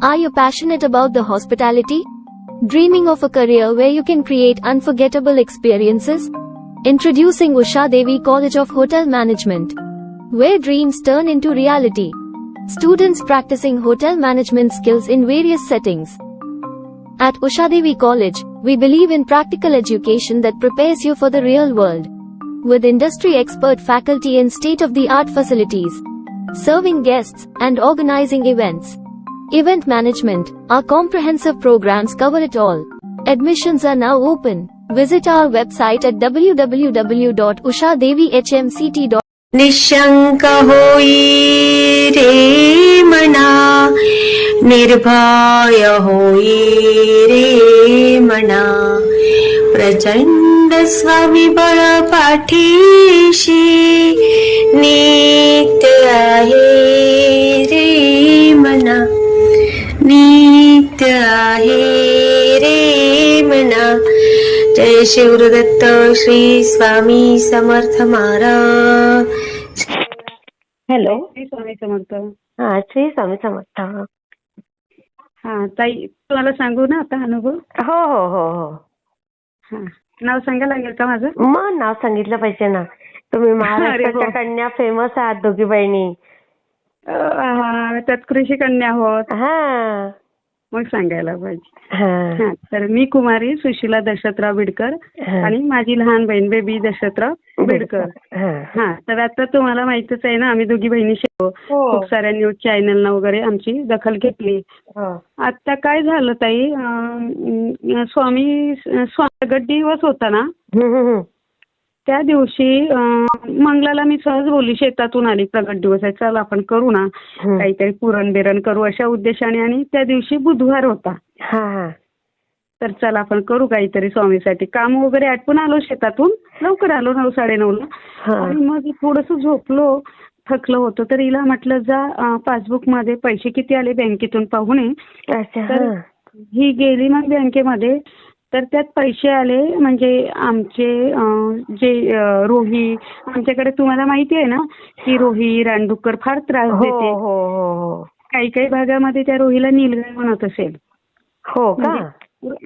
Are you passionate about the hospitality? Dreaming of a career where you can create unforgettable experiences? Introducing Usha Devi College of Hotel Management, where dreams turn into reality. Students practicing hotel management skills in various settings. At Usha Devi College, we believe in practical education that prepares you for the real world. With industry expert faculty and state-of-the-art facilities, serving guests, and organizing events. Event management, our comprehensive programs cover it all. Admissions are now open. Visit our website at www.ushadevihmct.com. Nishank होई रे मना, निर्भय होई रे मना, प्रचंड स्वविबळ पाठीशी नित्य आहे रे मना, नित्य आहे रे मना. जय शिवदत्त श्री स्वामी समर्थ महाराज. हॅलो. श्री स्वामी समर्थ. हा, श्री स्वामी समर्थ. हा ताई, तुम्हाला सांगू ना आता अनुभव? हो हो हो हो. हा, नाव सांगायला लागेल का माझं? मग नाव सांगितलं पाहिजे ना. तुम्ही महाराष्ट्राच्या हो. कन्या फेमस आहात दोघी बहिणी. त्यात कृषी कन्या आहोत, हा मग सांगायला पाहिजे. हा हा, तर मी कुमारी सुशीला दशरथराव बिडकर हा. आणि माझी लहान बहीण बेबी दशरथराव बिडकर. हा. हा, तर आता तुम्हाला माहितच आहे ना, आम्ही दोघी बहिणी हो. खूप साऱ्या न्यूज चॅनलना वगैरे आमची दखल घेतली. हो. आता काय झालं ताई, स्वामी प्रगट दिवस होता ना, हम्म, हम्म. त्या दिवशी मंगलाला मी सहज बोलली, शेतातून आली, प्रगट दिवस आहे, चल आपण करू ना काहीतरी, पुरण बिरण करू अशा उद्देशाने. आणि त्या दिवशी बुधवार होता, हा हा. तर चल आपण करू काहीतरी स्वामीसाठी. काम वगैरे आटपून आलो शेतातून, लवकर आलो 9, 9:30ला. हा. आणि मग थोडस झोपलो, थकलं होतं, तर हिला म्हटलं जा पासबुक मध्ये पैसे किती आले बँकेतून पाहून ये. अच्छा. तर हा. ही गेली मग बँकेमध्ये, तर त्यात पैसे आले. म्हणजे आमचे जे रोही, आमच्याकडे तुम्हाला माहिती आहे ना की रोही रानडुक्कर फार त्रास हो देते. हो हो. काही काही भागामध्ये त्या रोहीला नीलगाय म्हणत असेल. हो का?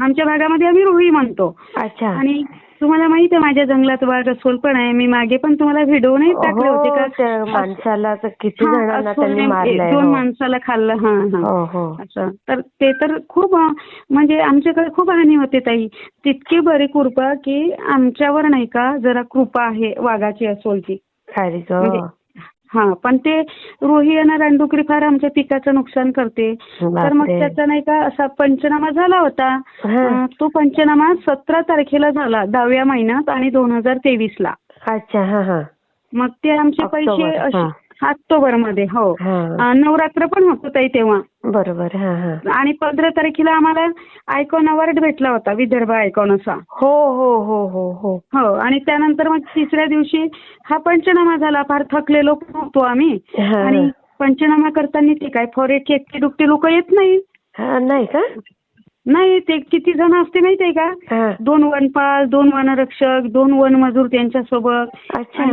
आमच्या भागामध्ये आम्ही रोही म्हणतो. अच्छा. आणि तुम्हाला माहिती आहे माझ्या जंगलात वाघ अस्वल पण आहे. मी मागे पण तुम्हाला व्हिडिओ नाही टाकले होते का? त्या माणसाला तर किती जणांना त्यांनी मारलंय. 2 माणसाला खाल्लं. हा हा. हो हो. असं तर ते तर खूप म्हणजे आमच्याकडे खूप हानी होते ताई. तितकी बरी कृपा की आमच्यावर नाही का जरा कृपा आहे वाघाची अस्वलची. खरी ग. म्हणजे हा, पण ते रोही आणि रानडुकरी फार आमच्या पिकाचं नुकसान करते. तर मग त्याचा नाही का असा पंचनामा झाला होता. तो पंचनामा 17 तारखेला झाला 10व्या महिन्यात आणि 2023ला. अच्छा. हा हा. मग ते आमचे पैसे ऑक्टोबर मध्ये. हो. नवरात्र पण होतं ताई तेव्हा. बरोबर. हा हा. आणि 15 तारखेला आम्हाला आयकॉन अवॉर्ड भेटला होता, विदर्भ आयकॉन असा. हो हो हो हो हो. हो. आणि त्यानंतर मग 3ऱ्या दिवशी हा पंचनामा झाला. फार थकलेलो पण होतो आम्ही. आणि पंचनामा करताना ते काय फॉरेस्टचे एकटे दुकटे लोक येत नाही. नाही का? नाही, ते किती जण असते माहितीये का? 2 वनपाल, 2 वनरक्षक, 2 वनमजूर त्यांच्यासोबत. अच्छा.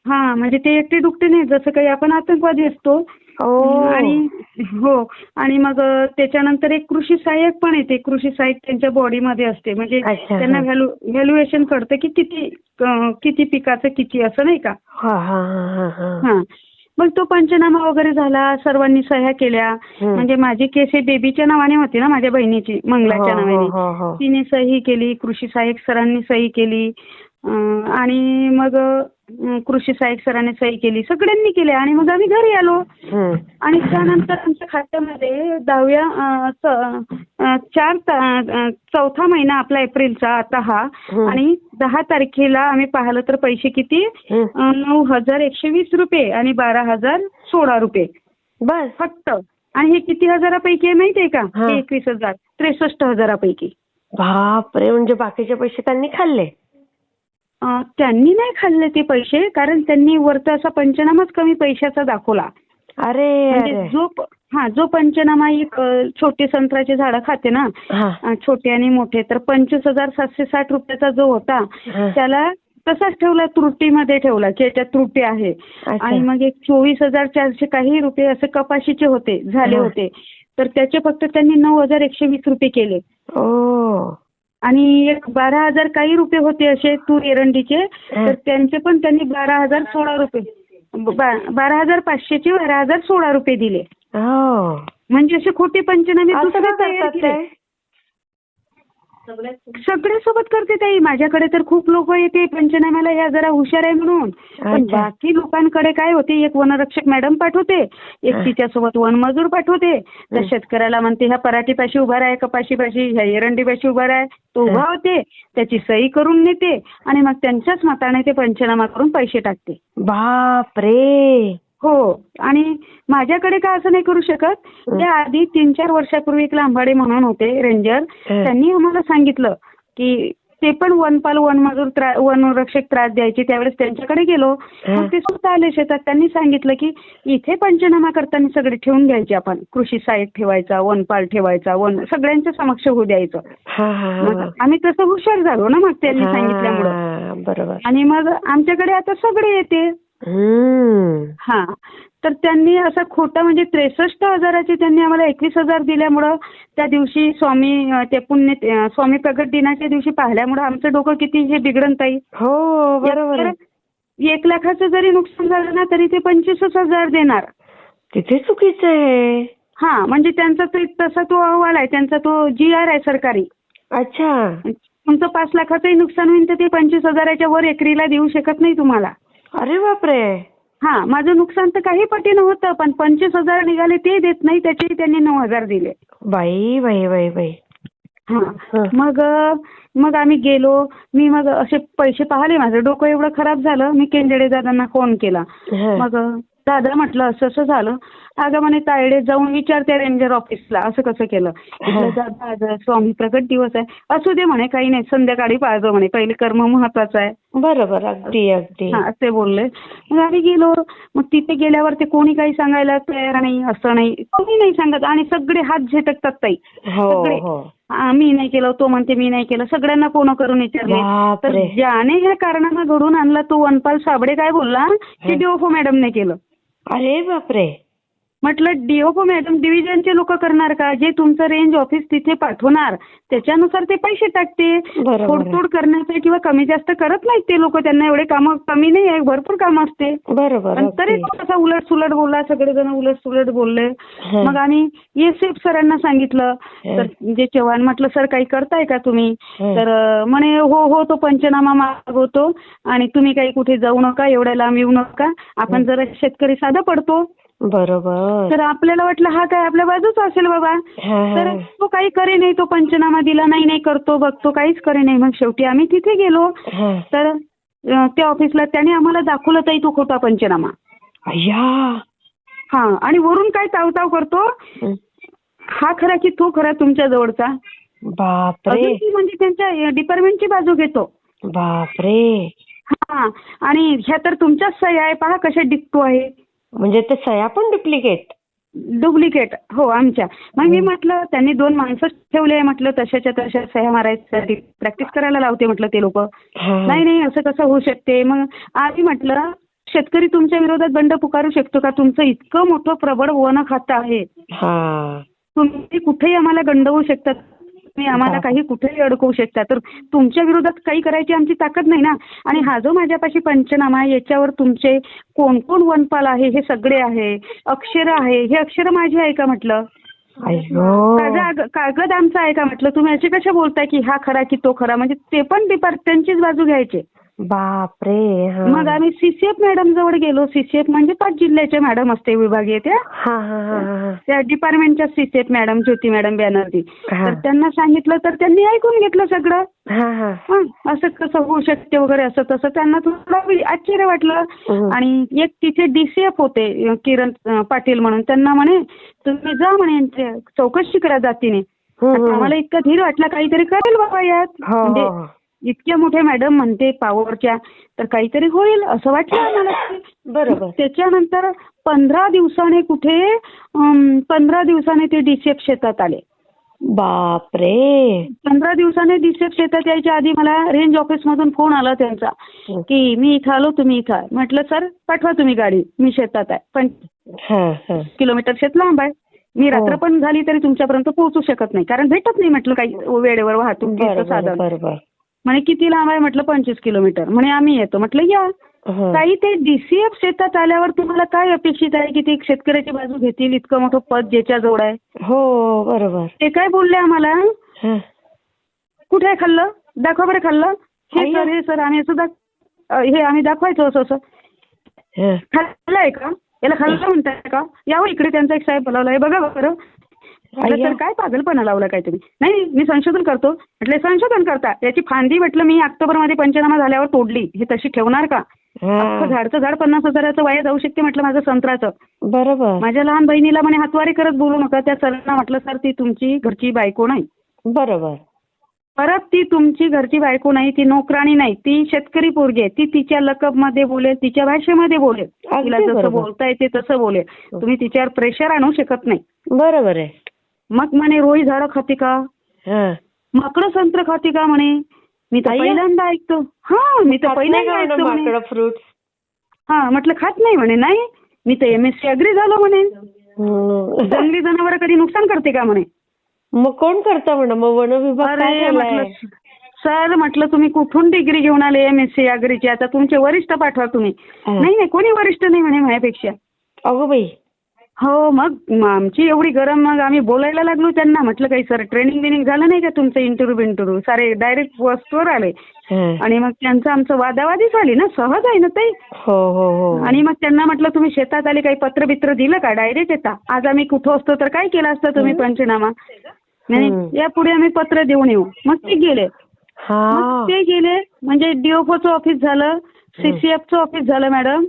हा, म्हणजे ते एकटे दुकटे नाही, जसं काही आपण आतंकवादी असतो. आणि हो, आणि मग त्याच्यानंतर एक कृषी सहाय्यक पण येते. कृषी सहाय्यक त्यांच्या बॉडीमध्ये असते. म्हणजे त्यांना व्हॅल्युएशन कळतं की किती पिकाचं किती, असं नाही का? हा. मग तो पंचनामा वगैरे झाला, सर्वांनी सह्या केल्या. म्हणजे माझी केस ही बेबीच्या नावाने होती ना, माझ्या बहिणीची मंगलाच्या नावाने. तिने सही केली, कृषी सहाय्यक सरांनी सही केली. आणि मग कृषी सहाय्यक सरांनी सही केली, सगळ्यांनी केली. आणि मग आम्ही घरी आलो. आणि त्यानंतर आमच्या खात्यामध्ये 4था महिना आपला एप्रिलचा आता हा. आणि 10 तारखेला आम्ही पाहिलं तर पैसे किती, 9,120 रुपये आणि 12,016 रुपये बस फक्त. आणि हे किती हजारापैकी आहे माहितीये का? 21,000, 63,000पैकी. बापरे. म्हणजे बाकीचे पैसे त्यांनी खाल्ले? त्यांनी नाही खाल्ले ते पैसे, कारण त्यांनी वरचा असा पंचनामाच कमी पैशाचा दाखवला. अरे. जो पंचनामा एक छोटे संत्र्याचे झाडं खाते ना, छोटे आणि मोठे, तर 25,760 रुपयाचा जो होता त्याला तसाच ठेवला, त्रुटीमध्ये ठेवला की याच्यात त्रुटी आहे. आणि मग एक 24,400 काही रुपये असे कपाशीचे होते झाले होते, तर त्याचे फक्त त्यांनी 9,120 रुपये केले. ओ. आणि एक 12,000 काही रुपये होते असे तूर एरंडीचे, तर त्यांचे पण त्यांनी 12,016 रुपये 12,500चे 12,016 रुपये दिले. हो. म्हणजे असे खोटे पंचनामे असं दुसरे का तयार करतात केले. ते? सगळ्यासोबत करते ताई. माझ्याकडे तर खूप लोक येते पंचनाम्याला, या जरा हुशार आहे म्हणून. पण अच्छा. बाकी लोकांकडे काय होते, एक वनरक्षक मॅडम पाठवते, एक तिच्यासोबत वनमजूर पाठवते. त्या शेतकऱ्याला म्हणते ह्या पराठीपाशी उभा राहा, कपाशीपाशी, ह्या एरंडीपाशी उभा राहा. तो उभा होते, त्याची सही करून नेते आणि मग त्यांच्याच मताने ते पंचनामा करून पैसे टाकते. बापरे. हो. आणि माझ्याकडे का असं नाही करू शकत. त्या आधी 3-4 वर्षापूर्वी एक लांबाडे म्हणून होते रेंजर, त्यांनी आम्हाला सांगितलं की ते पण वनपाल वनमजूर वनरक्षक त्रास द्यायचे. त्यावेळेस त्यांच्याकडे गेलो, मग ते स्वतः आले शेतात. त्यांनी सांगितलं की इथे पंचनामा करताना सगळे ठेवून घ्यायचे, आपण कृषी सहाय्यक ठेवायचा, वनपाल ठेवायचा, सगळ्यांच्या समक्ष होऊ द्यायचं. मग आम्ही तसं हुशार झालो ना मग त्यांनी सांगितल्यामुळं. बरोबर. आणि मग आमच्याकडे आता सगळे येते. हा. तर त्यांनी असा खोटा म्हणजे 63,000चे त्यांनी आम्हाला 21,000 दिल्यामुळं त्या दिवशी स्वामी प्रगट दिनाच्या दिवशी पाहिल्यामुळं आमचं डोकं किती हे बिघडन ताई. हो बरोबर. 1 लाखाचं जरी नुकसान झालं ना तरी ते 25,000 देणार. किती चुकीचं आहे. हा. म्हणजे त्यांचा तसा तो अहवाल आहे, त्यांचा तो GR आहे सरकारी. अच्छा. तुमचं 5 लाखाचंही नुकसान होईल तर ते 25,000च्या वर एकरीला देऊ शकत नाही तुम्हाला. अरे बापरे. हा. माझं नुकसान तर काही पटीनं होतं, पण 25,000 निघाले ते देत नाही, त्याचे त्यांनी 9,000 दिले. बाई बाई बाई बाई. हा. मग आम्ही गेलो. मी मग असे पैसे पाहिले, माझं डोकं एवढं खराब झालं. मी केंदेडे दादांना फोन केला. मग दादा म्हटलं असं असं झालं. अगं म्हणे तायडे जाऊन विचारते रेंजर ऑफिसला, असं कसं केलं. म्हटलं दादा आज स्वामी प्रगट दिवस आहे. असू दे म्हणे, काही नाही, संध्याकाळी पाहिजे म्हणे, पहिले कर्म महत्वाचं आहे. बरोबर. अगदी अगदी. हा. असे बोलले. मग आम्ही गेलो. मग तिथे गेल्यावर ते कोणी काही सांगायला तयार नाही, असं नाही, कोणी नाही सांगत. आणि सगळे हात झटकतात ताई. सगळे. मी नाही केलं, तो म्हणते मी नाही केलं, सगळ्यांना फोन करून विचारले. तर ज्याने ह्या कारणानं घडून आणला तो वनपाल साबळे काय बोलला की DOFO मॅडमने केलं. अरे बापरे. म्हटलं DOFO मॅडम डिव्हिजनचे लोक करणार का? जे तुमचं रेंज ऑफिस तिथे पाठवणार त्याच्यानुसार ते पैसे टाकते. फोडतोड करण्याचे किंवा कमी जास्त करत नाहीत ते लोक. त्यांना एवढे कामं कमी नाही आहे, भरपूर काम असते. बरोबर. तरी तो कसा उलट सुलट बोलला, सगळेजण उलट सुलट बोलले. मग आम्ही SF सरांना सांगितलं. तर जे चव्हाण म्हटलं सर काही करताय का तुम्ही? तर म्हणे हो तो पंचनामा मागवतो आणि तुम्ही काही कुठे जाऊ नका, एवढ्या लांब येऊ नका, आपण जरा शेतकरी साधा पडतो. बरोबर. तर आपल्याला वाटलं हा काय आपल्या बाजूचा असेल बाबा. तर तो काही करे नाही, तो पंचनामा दिला नाही करतो बघतो, काहीच करे नाही. मग शेवटी आम्ही तिथे गेलो. तर त्या ऑफिसला त्याने आम्हाला दाखवलं ताई तो खोटा पंचनामा. हा. आणि वरून काय तावताव करतो, हा खरा की तो खरा तुमच्या जवळचा. बापरे. म्हणजे त्यांच्या डिपार्टमेंटची बाजू घेतो. बापरे. हा. आणि ह्या तर तुमच्याच सह्या आहे, पहा कशा डिक्टो आहे. म्हणजे ते सह्या पण डुप्लिकेट. हो आमच्या. मग मी म्हटलं त्यांनी 2 माणसं ठेवले, म्हटलं तशाच्या तशा सह्या मारायसाठी प्रॅक्टिस करायला लावते म्हटलं ते लोक. नाही असं कसं होऊ शकते. मग आधी म्हटलं शेतकरी तुमच्या विरोधात बंड पुकारू शकतो का? तुमचं इतकं मोठं प्रबळ वन खातं आहे, तुम्ही कुठेही आम्हाला गंडवू शकतात, तुम्ही आम्हाला काही कुठेही अडकवू शकता. तर तुमच्या विरोधात काही करायची आमची ताकद नाही ना. आणि हा जो माझ्यापाशी पंचनामा आहे याच्यावर तुमचे कोण कोण वनपाल आहे हे सगळे आहे, अक्षर आहे, हे अक्षर माझी आहे का म्हटलं. कागद आमचा आहे का म्हटलं. तुम्ही असे कशा बोलताय की हा खरा की तो खरा. म्हणजे ते पण त्यांचीच बाजू घ्यायचे. बापरे. मग आम्ही CCF मॅडम जवळ गेलो. CCF म्हणजे 5 जिल्ह्याच्या मॅडम असते विभागीय त्या डिपार्टमेंटच्या CCF मॅडम ज्योती मॅडम बॅनर्जी. तर त्यांना सांगितलं तर त्यांनी ऐकून घेतलं सगळं. असं कसं होऊ शकते वगैरे असं तसं. त्यांना थोडं आश्चर्य वाटलं. आणि एक तिथे DCF होते किरण पाटील म्हणून, त्यांना म्हणे तुम्ही जा म्हणे चौकशी करा जातीने. आम्हाला इतका धीर वाटला काहीतरी करेल बाबा यात. म्हणजे इतक्या मोठ्या मॅडम म्हणते पॉवरच्या, तर काहीतरी होईल असं वाटलं आम्हाला. बरोबर. त्याच्यानंतर 15 दिवसाने 15 दिवसाने ते DCF शेतात आले. बापरे. 15 दिवसाने DCF शेतात यायच्या आधी मला रेंज ऑफिस मधून फोन आला त्यांचा की मी इथं आलो, तुम्ही इथं. म्हटलं सर पाठवा तुम्ही गाडी, मी शेतात आहे. 5 किलोमीटर शेत लांब आहे. मी रात्र पण झाली तरी तुमच्यापर्यंत पोहोचू शकत नाही, कारण भेटत नाही म्हटलं काही वेळेवर वाहतुकीचं साधन. बरोबर. म्हणे किती लांब आहे म्हटलं 25 किलोमीटर. म्हणे आम्ही येतो. म्हटलं या. ताई ते DCF शेतात आल्यावर तुम्हाला काय अपेक्षित आहे की ते शेतकऱ्याची बाजू घेतील, इतकं मोठं पद ज्याच्या जवळ आहे. हो बरोबर. ते काय बोलले आम्हाला, कुठे आहे खाल्लं, दाखवा बरं खाल्लं. हे सर आम्ही सुद्धा हे आम्ही दाखवायचो असं असं. खाल्लंय का, याला खाल्लं म्हणताय का, यावं इकडे, त्यांचा एक साहेब बोलावलाय, बघा बरं. सर काय पागलपणा लावला काय तुम्ही. नाही मी संशोधन करतो. म्हटलं संशोधन करता, याची फांदी म्हटलं मी ऑक्टोबरमध्ये पंचनामा झाल्यावर तोडली, हे तशी ठेवणार का. झाडचं झाड 50,000चं वाया जाऊ शकते म्हटलं माझं संत्र्याचं. बरोबर. माझ्या लहान बहिणीला म्हणे हातवारी करत बोलू नका. त्या सरांना म्हटलं सर ती तुमची घरची बायको नाही. बरोबर. परत ती तुमची घरची बायको नाही, ती नोकराणी नाही, ती शेतकरी पोरगी आहे. ती तिच्या लकबमध्ये बोलेल, तिच्या भाषेमध्ये बोलेल, तिला जसं बोलता येते तसं बोलेल. तुम्ही तिच्यावर प्रेशर आणू शकत नाही. बरोबर आहे. मग म्हणे रोई झाडं खाते का, माकडं संत्र खाते का म्हणे. मी तर पहिल्यांदा ऐकतो. मी तर पहिल्यांदा ऐकतो म्हणे. फ्रुट्स. म्हटलं खात नाही म्हणे. नाही मी तर MSc अग्री झालो म्हणे. जंगली जनावर कधी नुकसान करते का म्हणे. मग कोण करतं म्हणे, मग वन विभाग काय म्हटलं सर, म्हटलं तुम्ही कुठून डिग्री घेऊन आले MSc अग्रीची, आता तुमचे वरिष्ठ पाठवा तुम्ही. नाही कोणी वरिष्ठ नाही म्हणे माझ्यापेक्षा. अगो बाई. हो मग आमची एवढी गरम, मग आम्ही बोलायला लागलो त्यांना. म्हटलं काही सर ट्रेनिंग झालं नाही का तुमचं, इंटरव्ह्यू सारे डायरेक्ट वस्तूवर आले. आणि मग त्यांचं आमचं वादावादी झाली ना, सहज आहे ना ते. हो. आणि मग त्यांना म्हटलं तुम्ही शेतात आले, काही पत्र बित्र दिलं का, डायरेक्ट येता. आज आम्ही कुठं असतो तर काय केलं असतं तुम्ही पंचनामा. नाही यापुढे आम्ही पत्र देऊन येऊ. मग ते गेले. म्हणजे DOFOचं ऑफिस झालं, CCFचं ऑफिस झालं मॅडम,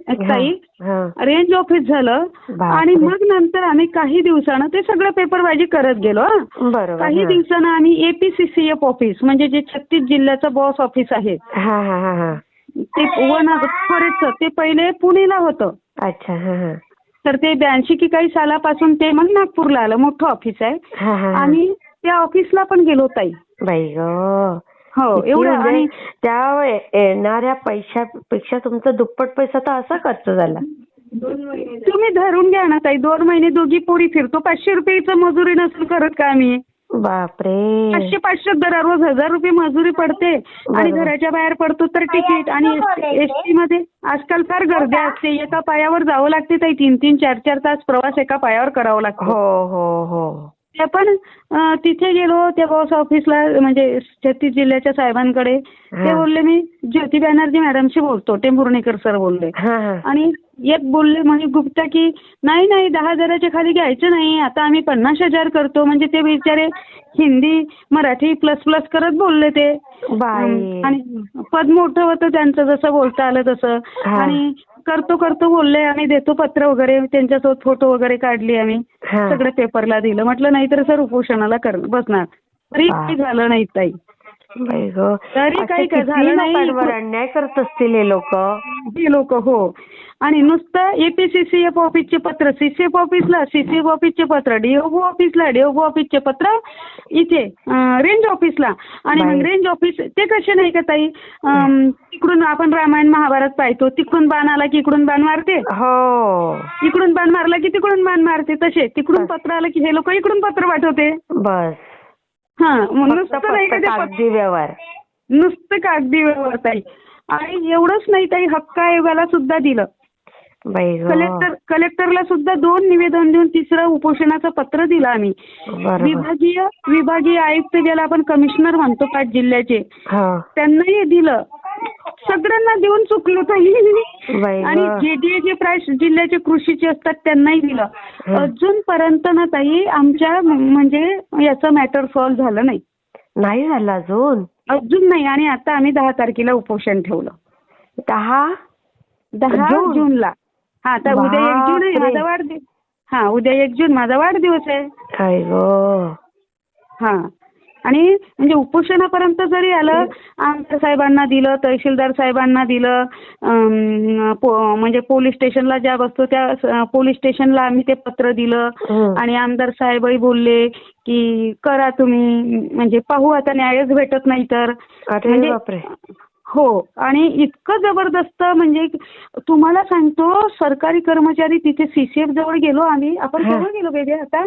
रेंज ऑफिस झालं. आणि मग नंतर आम्ही काही दिवसानं ते सगळं पेपरबाजी करत गेलो. काही दिवसानं आम्ही APCCF ऑफिस, म्हणजे जे 36 जिल्ह्याचं बॉस ऑफिस आहे ते फॉरेस्टचं, ते पहिले पुणेला होतं. अच्छा. तर ते 82 की काही सालापासून ते मग नागपूरला आलं. मोठं ऑफिस आहे. आणि त्या ऑफिसला पण गेलो ताई. बाई गं. हो एवढं. आणि त्या येणाऱ्या पैशापेक्षा तुमचा दुप्पट पैसा तर असा खर्च झाला. तुम्ही धरून घ्या ना ताई, 2 महिने दोघी पोरी फिरतो. 500 रुपयाचं मजुरी नसेल करत का आम्ही. बापरे. 500 रोज 1000 रुपये मजुरी पडते. आणि घराच्या बाहेर पडतो तर तिकीट. आणि ST मध्ये आजकाल फार गर्दी असते. एका पायावर जावं लागते ताई. 3-3, 4-4 तास प्रवास एका पायावर करावा लागतो. हो. ते पण तिथे गेलो त्या बॉस ऑफिसला, म्हणजे 36 जिल्ह्याच्या साहेबांकडे. ते बोलले मी ज्योती बॅनर्जी मॅडमशी बोलतो, टेंभुर्णेकर सर बोलले. आणि एक बोलले म्हणे गुप्ता की नाही 10,000च्या खाली घ्यायचं नाही, आता आम्ही 50,000 करतो. म्हणजे ते बिचारे हिंदी मराठी प्लस करत बोलले ते. आणि पद मोठं होतं त्यांचं, जसं बोलता आलं तसं. आणि करतो बोलले. आम्ही देतो पत्र वगैरे, त्यांच्यासोबत फोटो वगैरे काढली आम्ही, सगळं पेपरला दिलं. म्हटलं नाहीतर सर उपोषणाला बसणार. तरी काही झालं नाही ताई. तरी काही झालं नाही. अन्याय करत असतील हे लोक. हो. आणि नुसतं APCCF ऑफिसचे पत्र CCF ऑफिसला, CCF ऑफिसचे पत्र DOFO ऑफिसला, DOFO ऑफिसचे पत्र इथे रेंज ऑफिसला. आणि मग रेंज ऑफिस ते कसे नाही का ताई, तिकडून आपण रामायण महाभारत पाहतो, तिकडून बाण आला की इकडून बाण मारते, इकडून बाण मारला की तिकडून बाण मारते. तसे तिकडून पत्र आलं की हे लोक इकडून पत्र पाठवते. बस. नुसतं नाही का कागदी व्यवहार, नुसतं कागदी व्यवहार ताई. आणि एवढंच नाही ताई, हक्क आयोगाला सुद्धा दिलं. कलेक्टरला सुद्धा 2 निवेदन देऊन 3रं उपोषणाचं पत्र दिलं आम्ही. विभागीय आयुक्त ज्याला आपण कमिशनर म्हणतो 5 जिल्ह्याचे, त्यांनाही दिलं. सगळ्यांना देऊन चुकलो ताई. आणि JDA जे जिल्ह्याचे कृषीचे असतात त्यांनाही दिलं. अजूनपर्यंत ना ताई आमच्या म्हणजे याचं मॅटर सॉल्व्ह झालं नाही झालं अजून नाही. आणि आता आम्ही 10 तारखेला उपोषण ठेवलं. 10 जूनला. तर उद्या 1 जून आहे माझा वाढदिवस. उद्या 1 जून माझा वाढदिवस आहे. काय गो. आणि म्हणजे उपोषणापर्यंत जरी आलं, आमदार साहेबांना दिलं, तहसीलदार साहेबांना दिलं, म्हणजे पोलीस स्टेशनला ज्या बसतो त्या पोलीस स्टेशनला आम्ही ते पत्र दिलं. आणि आमदार साहेबही बोलले की करा तुम्ही, म्हणजे पाहू आता न्यायच भेटत नाही तर. म्हणजे हो. आणि इतकं जबरदस्त, म्हणजे तुम्हाला सांगतो सरकारी कर्मचारी तिथे CCF जवळ गेलो आम्ही. आपण केव्हा गेलो बेबी आता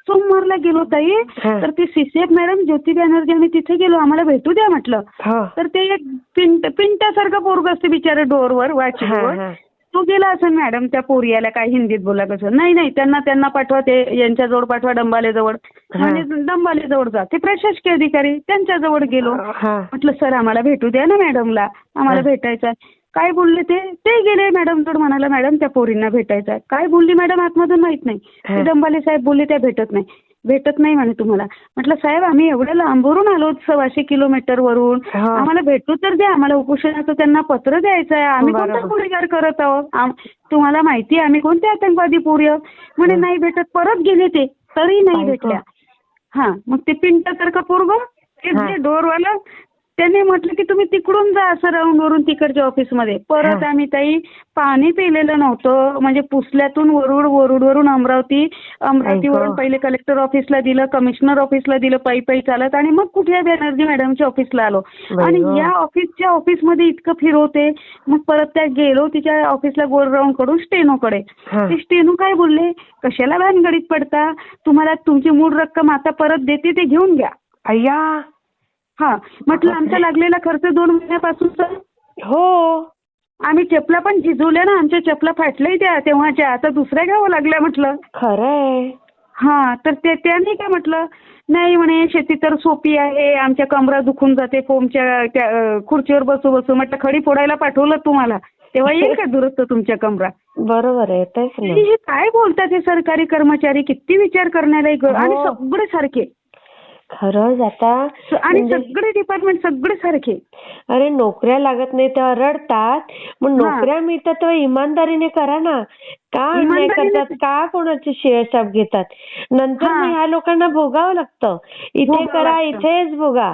सोमवारला गेलो ताई, हा. तर ती सीसीएफ मॅडम ज्योती बॅनर्जी आम्ही तिथे गेलो, आम्हाला भेटू द्या म्हटलं. हा. तर ते एक पिंट्यासारखं पोरग असते बिचारे डोरवर वाचीवर, हा. तो गेला असं मॅडम त्या पोरियाला काय हिंदीत बोला कसं, नाही त्यांना पाठवा, ते यांच्याजवळ पाठवा डंबालेजवळ. म्हणजे डंबालेजवळ जा, ते प्रशासकीय अधिकारी त्यांच्याजवळ गेलो. हा. म्हटलं सर आम्हाला भेटू द्या ना मॅडमला, आम्हाला भेटायचं. काय बोलले ते गेले मॅडम जवळ, म्हणाला मॅडम त्या पोरींना भेटायचं आहे. काय बोलली मॅडम आतमधून माहित नाही. ते डंबाले साहेब बोलले त्या भेटत नाही म्हणे तुम्हाला. म्हटलं साहेब आम्ही एवढ्या लांबवरून आलो 125 किलोमीटर वरून, आम्हाला भेटू तर द्या, आम्हाला उपोषणाचं त्यांना पत्र द्यायचं आहे, आम्ही कोणता गुन्हेगार करत आहोत, तुम्हाला माहिती आहे आम्ही कोणते आतंकवादी पोरी आहोत. म्हणे नाही भेटत, परत गेले ते तरी नाही भेटल्या. हा, मग ते पिंटासारखं पोरगं ते डोरवाला त्याने म्हटलं की तुम्ही तिकडून जा असं राऊंड वरून तिकडच्या ऑफिसमध्ये. परत आम्ही ताई पाणी पिलेलं नव्हतं, म्हणजे पुसल्यातून वरून अमरावतीवरून पहिले कलेक्टर ऑफिसला दिलं, कमिशनर ऑफिसला दिलं पायी चालत, आणि मग कुठे बॅनर्जी मॅडमच्या ऑफिसला आलो. आणि या ऑफिसमध्ये इतकं फिरवते. मग परत त्या गेलो तिच्या ऑफिसला गोल राऊंड कडून स्टेनोकडे. ते स्टेनो काय बोलले, कशाला भानगडीत पडता, तुम्हाला तुमची मूळ रक्कम आता परत देते, ते घेऊन घ्या. अय्या. हा, म्हटलं आमचा लागलेला खर्च 2 महिन्यापासूनचा. हो, आम्ही चपला पण झिजवल्या ना, आमच्या चपला फाटल्याही त्या तेव्हाच्या, आता दुसऱ्या घ्यावं लागल्या म्हटलं. खरंय. हा, तर त्यांनी काय म्हटलं, नाही म्हणे शेती तर सोपी आहे, आमच्या कमरा दुखून जाते फोमच्या खुर्चीवर बसू. म्हटलं खडी फोडायला पाठवलं तुम्हाला, तेव्हा येईल का दुरुस्त तुमच्या कमरा. बरोबर आहे, तेच ना. हे काय बोलतात हे सरकारी कर्मचारी, किती विचार करणारे, आणि सगळे सारखे. खरंच आता आणि सगळे डिपार्टमेंट सगळे सारखे. अरे नोकऱ्या लागत नाही तेव्हा रडतात, मग नोकऱ्या मिळतात तेव्हा इमानदारीने करा ना. का अन्याय करतात, का कोणाची शिळशाप घेतात, नंतर मग ह्या लोकांना भोगावं लागतं. इथे करा, इथेच भोगा,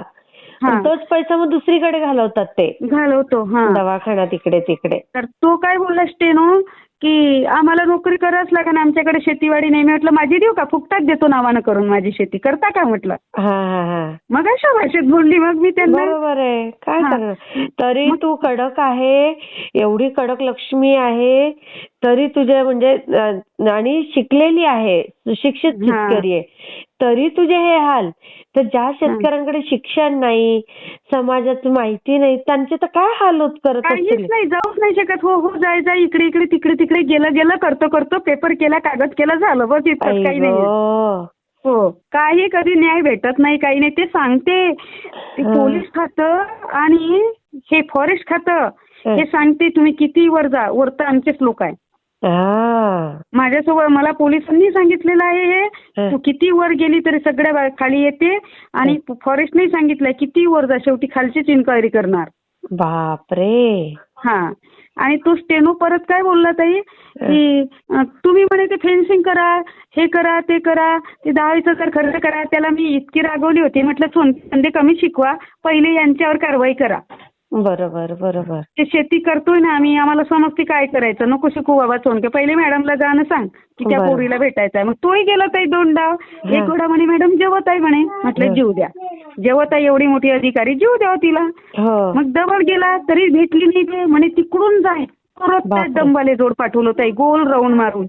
तोच पैसा मग दुसरीकडे घालवतात, ते घालवतो दवाखाना तिकडे तिकडे. तर तो काय बोलला स्टेनो की आम्हाला नोकरी करावंच लागेल, आमच्याकडे शेतीवाडी नाही. म्हटलं माझी देऊ का, फुकटात देतो नावानं करून माझी शेती, करता का म्हटलं. मग अशा भाषेत बोलली मग मी त्यांना. बरोबर आहे, काय करणार. तरी तू कडक आहे, एवढी कडक लक्ष्मी आहे, तरी तुझे म्हणजे आणि शिकलेली आहे, सुशिक्षित शेतकरी आहे, तरी तुझे हे हाल. तर ज्या शेतकऱ्यांकडे शिक्षण नाही, समाजाची माहिती नाही, त्यांचे तर काय हाल होत करत असतील. नाही, जाऊच नाही शकत. हो जाय इकडे तिकडे गेलं करतो पेपर केला, कागद केला, झालं बस, इतकं काही नाही. हो, काही कधी न्याय भेटत नाही, काही नाही. ते सांगते ते पोलीस खातं आणि हे फॉरेस्ट खातं, हे सांगते तुम्ही किती वर जा, वर तर आमचेच लोक आहे. माझ्यासोबत मला पोलिसांनी सांगितलेलं आहे हे, तू किती वर गेली तरी सगळ्या खाली येते, आणि फॉरेस्टने सांगितलंय किती वर जा, शेवटी खालचीच इन्क्वायरी करणार. बापरे. हा, आणि तो स्टेनो परत काय बोलला ताई की तुम्ही म्हणे ते फेन्सिंग करा, हे करा, ते करा, ते 10,000 खर्च करा. त्याला मी इतकी रागवली होती, म्हटलं सोनधंदे कमी शिकवा, पहिले यांच्यावर कारवाई करा. बरोबर. ते शेती करतोय ना आम्ही, आम्हाला समजते काय करायचं, नको शिकू बाबा सोनके, पहिले मॅडमला जाणं सांग की त्या पोरीला भेटायचं आहे. मग तोही गेला ताई 2 डाव. एक वेळा म्हणे मॅडम जेवत आहे म्हणे, म्हटलं जीव द्या, जेवत आहे एवढी मोठी अधिकारी, जीव द्यावं तिला. मग डबल गेला तरी भेटली नाही, ते म्हणे तिकडून जाय, परत त्या डंबाले जोड पाठवलं ताई गोल राऊंड मारून.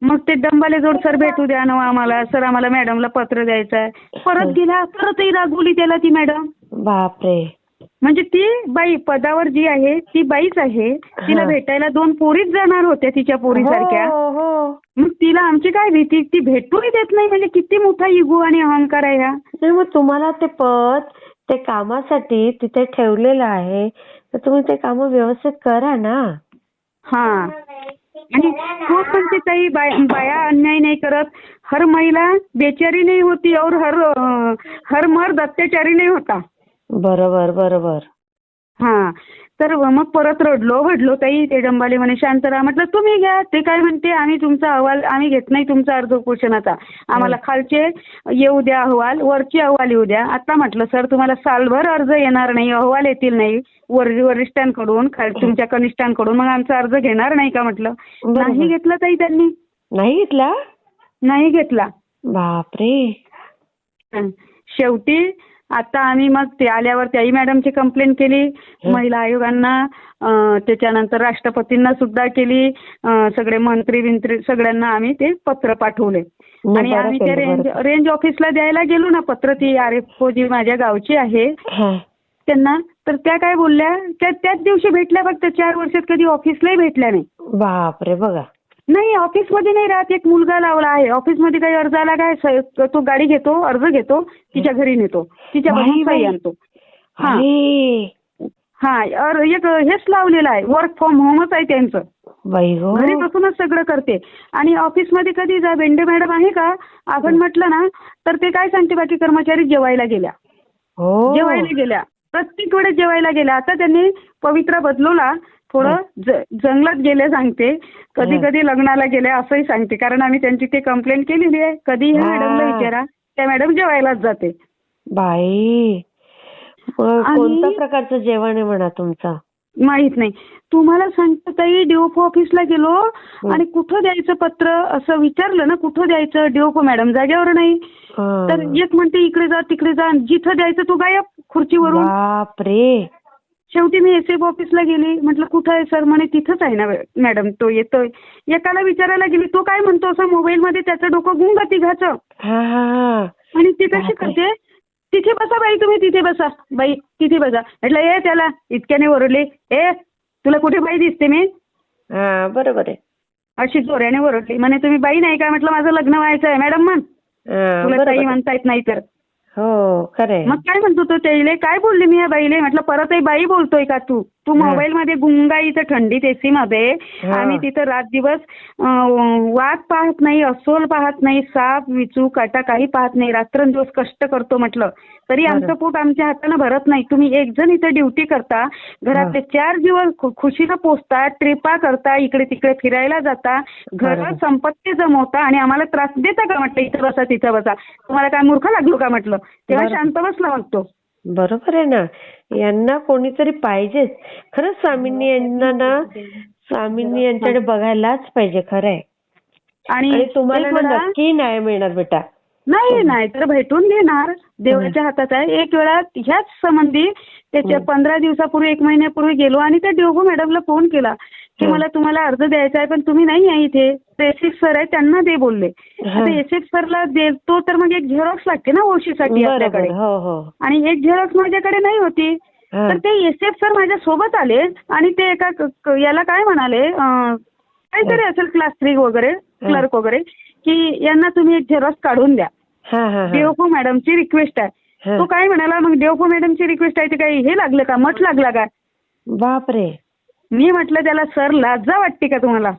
मग ते डंबाले जोड, सर भेटू द्या ना आम्हाला, सर आम्हाला मॅडमला पत्र द्यायचं आहे. परत गेला, परतही रागवली त्याला ती मॅडम. बापरे. म्हणजे ती बाई पदावर जी आहे ती बाईच आहे, तिला भेटायला 2 पोरीच जाणार होत्या तिच्या पोरीसारख्या. मग तिला आमची काय भीती, ती भेटूही देत नाही, म्हणजे किती मोठा इगो आणि अहंकार आहे हा. मग तुम्हाला ते पद, ते कामासाठी तिथे ठेवलेलं आहे, तर तुम्ही ते काम व्यवस्थित करा ना. आणि तो पण ते ताई बाया अन्याय नाही करत, हर महिला बेचारी नाही होती और हर मर्द अत्याचारी नाही होता. बरोबर. तर मग परत रडलो ताई. ते डंबाले म्हणे शांत राहा. म्हटलं तुम्ही घ्या, ते काय म्हणते आम्ही तुमचा अहवाल आम्ही घेत नाही, तुमचा अर्ज उपोषणाचा, आम्हाला खालचे येऊ द्या अहवाल, वरचे अहवाल येऊ द्या. आता म्हटलं सर तुम्हाला सालभर अर्ज येणार नाही, अहवाल येतील नाही वरिष्ठांकडून, तुमच्या कनिष्ठांकडून, मग आमचा अर्ज घेणार नाही का म्हटलं. नाही घेतला ताई त्यांनी. नाही घेतला. बापरे. शेवटी आता आम्ही मग ते आल्यावर त्याही मॅडमची कंप्लेंट केली महिला आयोगांना, त्याच्यानंतर राष्ट्रपतींना सुद्धा केली, सगळे मंत्री सगळ्यांना आम्ही ते पत्र पाठवले. आणि बरं आम्ही त्या केलं, बरं. रेंज ऑफिसला द्यायला गेलो ना पत्र, ती RFO जी माझ्या गावची आहे हा. त्यांना, तर त्या काय बोलल्या, त्याच दिवशी भेटल्या, फक्त 4 वर्षात कधी ऑफिसलाही भेटल्या नाही. बापरे, बघा. नाही, ऑफिसमध्ये नाही राहत. एक मुलगा लावला आहे ऑफिसमध्ये, काही अर्ज आला काय तो गाडी घेतो, अर्ज घेतो, तिच्या घरी नेतो, तिच्या बाई, बहिणी बाई. आणतो. हा अरे हा, एक हेच लावलेलं आहे, वर्क फ्रॉम होमच आहे त्यांचं. बाई गो. घरी बसूनच सगळं करते. आणि ऑफिसमध्ये कधी जा, बेंडे मॅडम आहे का आपण म्हटलं ना, तर ते काय सांगते, बाकी कर्मचारी जेवायला गेल्या, हो. जेवायला गेल्या, प्रत्येक वेळेस जेवायला गेल्या. आता त्यांनी पवित्रा बदलवला, थोडं जंगलात गेले सांगते, कधी कधी लग्नाला गेल्या असंही सांगते, कारण आम्ही त्यांची ते कंप्लेंट केलेली आहे. कधी ह्या मॅडमला विचारा, त्या मॅडम जेवायलाच जाते. बाई, कोणत्या प्रकारचं जेवण आहे म्हणा तुमचं? माहित नाही. तुम्हाला सांगतो ताई, DOF ऑफिसला गेलो आणि कुठं द्यायचं पत्र असं विचारलं ना, कुठं द्यायचं, DOF मॅडम जागेवर नाही. तर एक म्हणते इकडे जा तिकडे जा, जिथं द्यायचं तो गायब खुर्चीवरून. बापरे. शेवटी मी SF ऑफिसला गेली, म्हटलं कुठं आहे सर, म्हणे तिथंच आहे ना मॅडम, तो येतोय. एकाला विचारायला गेली, तो काय म्हणतो असं मोबाईलमध्ये, त्याचं डोकं गुंग तिघाचं. आणि ती कशी करते, तिथे बसा बाई, तुम्ही तिथे बसा बाई, तिथे बसा. म्हटलं ए त्याला इतक्याने ओरडले, ए तुला कुठे बाई दिसते मी? बरोबर आहे. अशी जोऱ्याने ओरडली. म्हणे तुम्ही बाई नाही का? म्हटलं माझं लग्न व्हायचं आहे मॅडम, म्हण तुला ताई म्हणता येत नाही तर. हो खरंय. मग काय म्हणतो तो त्याईले, काय बोलली मी या बाईले? म्हटलं परत बाई बोलतोय का तू? तू मोबाईल मध्ये गुंगा, इथं थंडीत AC मध्ये, आम्ही तिथं रात दिवस वाघ पाहत नाही, अस्वल पाहत नाही, साप विचू काटा काही पाहत नाही, रात्रंदिवस कष्ट करतो म्हटलं, तरी आमचं पोट आमच्या हाताने भरत नाही. तुम्ही एक जण इथं ड्युटी करता, घरातले 4 दिवस खुशीनं पोचता, ट्रिपा करता, इकडे तिकडे फिरायला जाता, घर संपत्ती जमवता आणि आम्हाला त्रास देता का? म्हटलं इथं बसा तिथं बसा, तुम्हाला काय मूर्ख लागलो का? म्हटलं तेव्हा शांत बसला वाटतो. बरोबर आहे ना, यांना कोणीतरी पाहिजेच. खरंच स्वामींनी यांना ना, स्वामींनी यांच्याकडे बघायलाच पाहिजे. खरंय. आणि तुम्हाला नक्की न्याय मिळणार बेटा. नाही तर भेटून घेणार, देवाच्या हातात आहे. एक वेळा ह्याच संबंधी त्याच्या 15 दिवसापूर्वी, 1 महिन्यापूर्वी गेलो आणि त्या DOF मॅडमला फोन केला की मला तुम्हाला अर्ज द्यायचा आहे, पण तुम्ही नाही आहे इथे, SF सर आहे त्यांना दे बोलले. आता SF सरला देतो तर मग एक झेरॉक्स लागते ना ओळखीसाठी आपल्याकडे, आणि एक झेरॉक्स माझ्याकडे नाही होती. तर ते SF सर माझ्या सोबत आले आणि ते एका याला काय म्हणाले, काहीतरी असेल क्लास 3 वगैरे, क्लर्क वगैरे, की यांना तुम्ही एक झेरॉक्स काढून द्या, DOF मॅडमची रिक्वेस्ट आहे. तो काय म्हणाला, मग DOF मॅडमची रिक्वेस्ट आहे ते काही हे लागलं का, मठ लागला का? बापरे. मी म्हटलं त्याला, सर लाजा वाटते का तुम्हाला?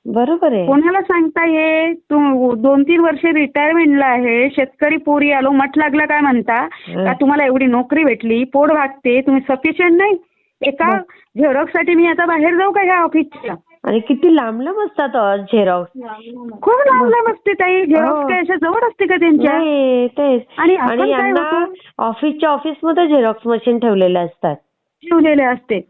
बरोबर आहे. कोणाला सांगता ये, तू 2-3 वर्ष रिटायरमेंटला आहे, शेतकरी पोरी आलो, मठ लागला काय म्हणता का? तुम्हाला एवढी नोकरी भेटली, पोट भागते, तुम्ही सफिशियंट नाही? एका झेरॉक्स साठी मी आता बाहेर जाऊ का ह्या ऑफिसच्या? आणि किती लांब लांब असतात झेरॉक्स, खूप लांब लांब असते ताई. झेरॉक्स काय अशा जवळ असते का त्यांच्या? तेच. आणि यांना ऑफिसच्या ऑफिसमध्ये झेरॉक्स मशीन ठेवलेले असते.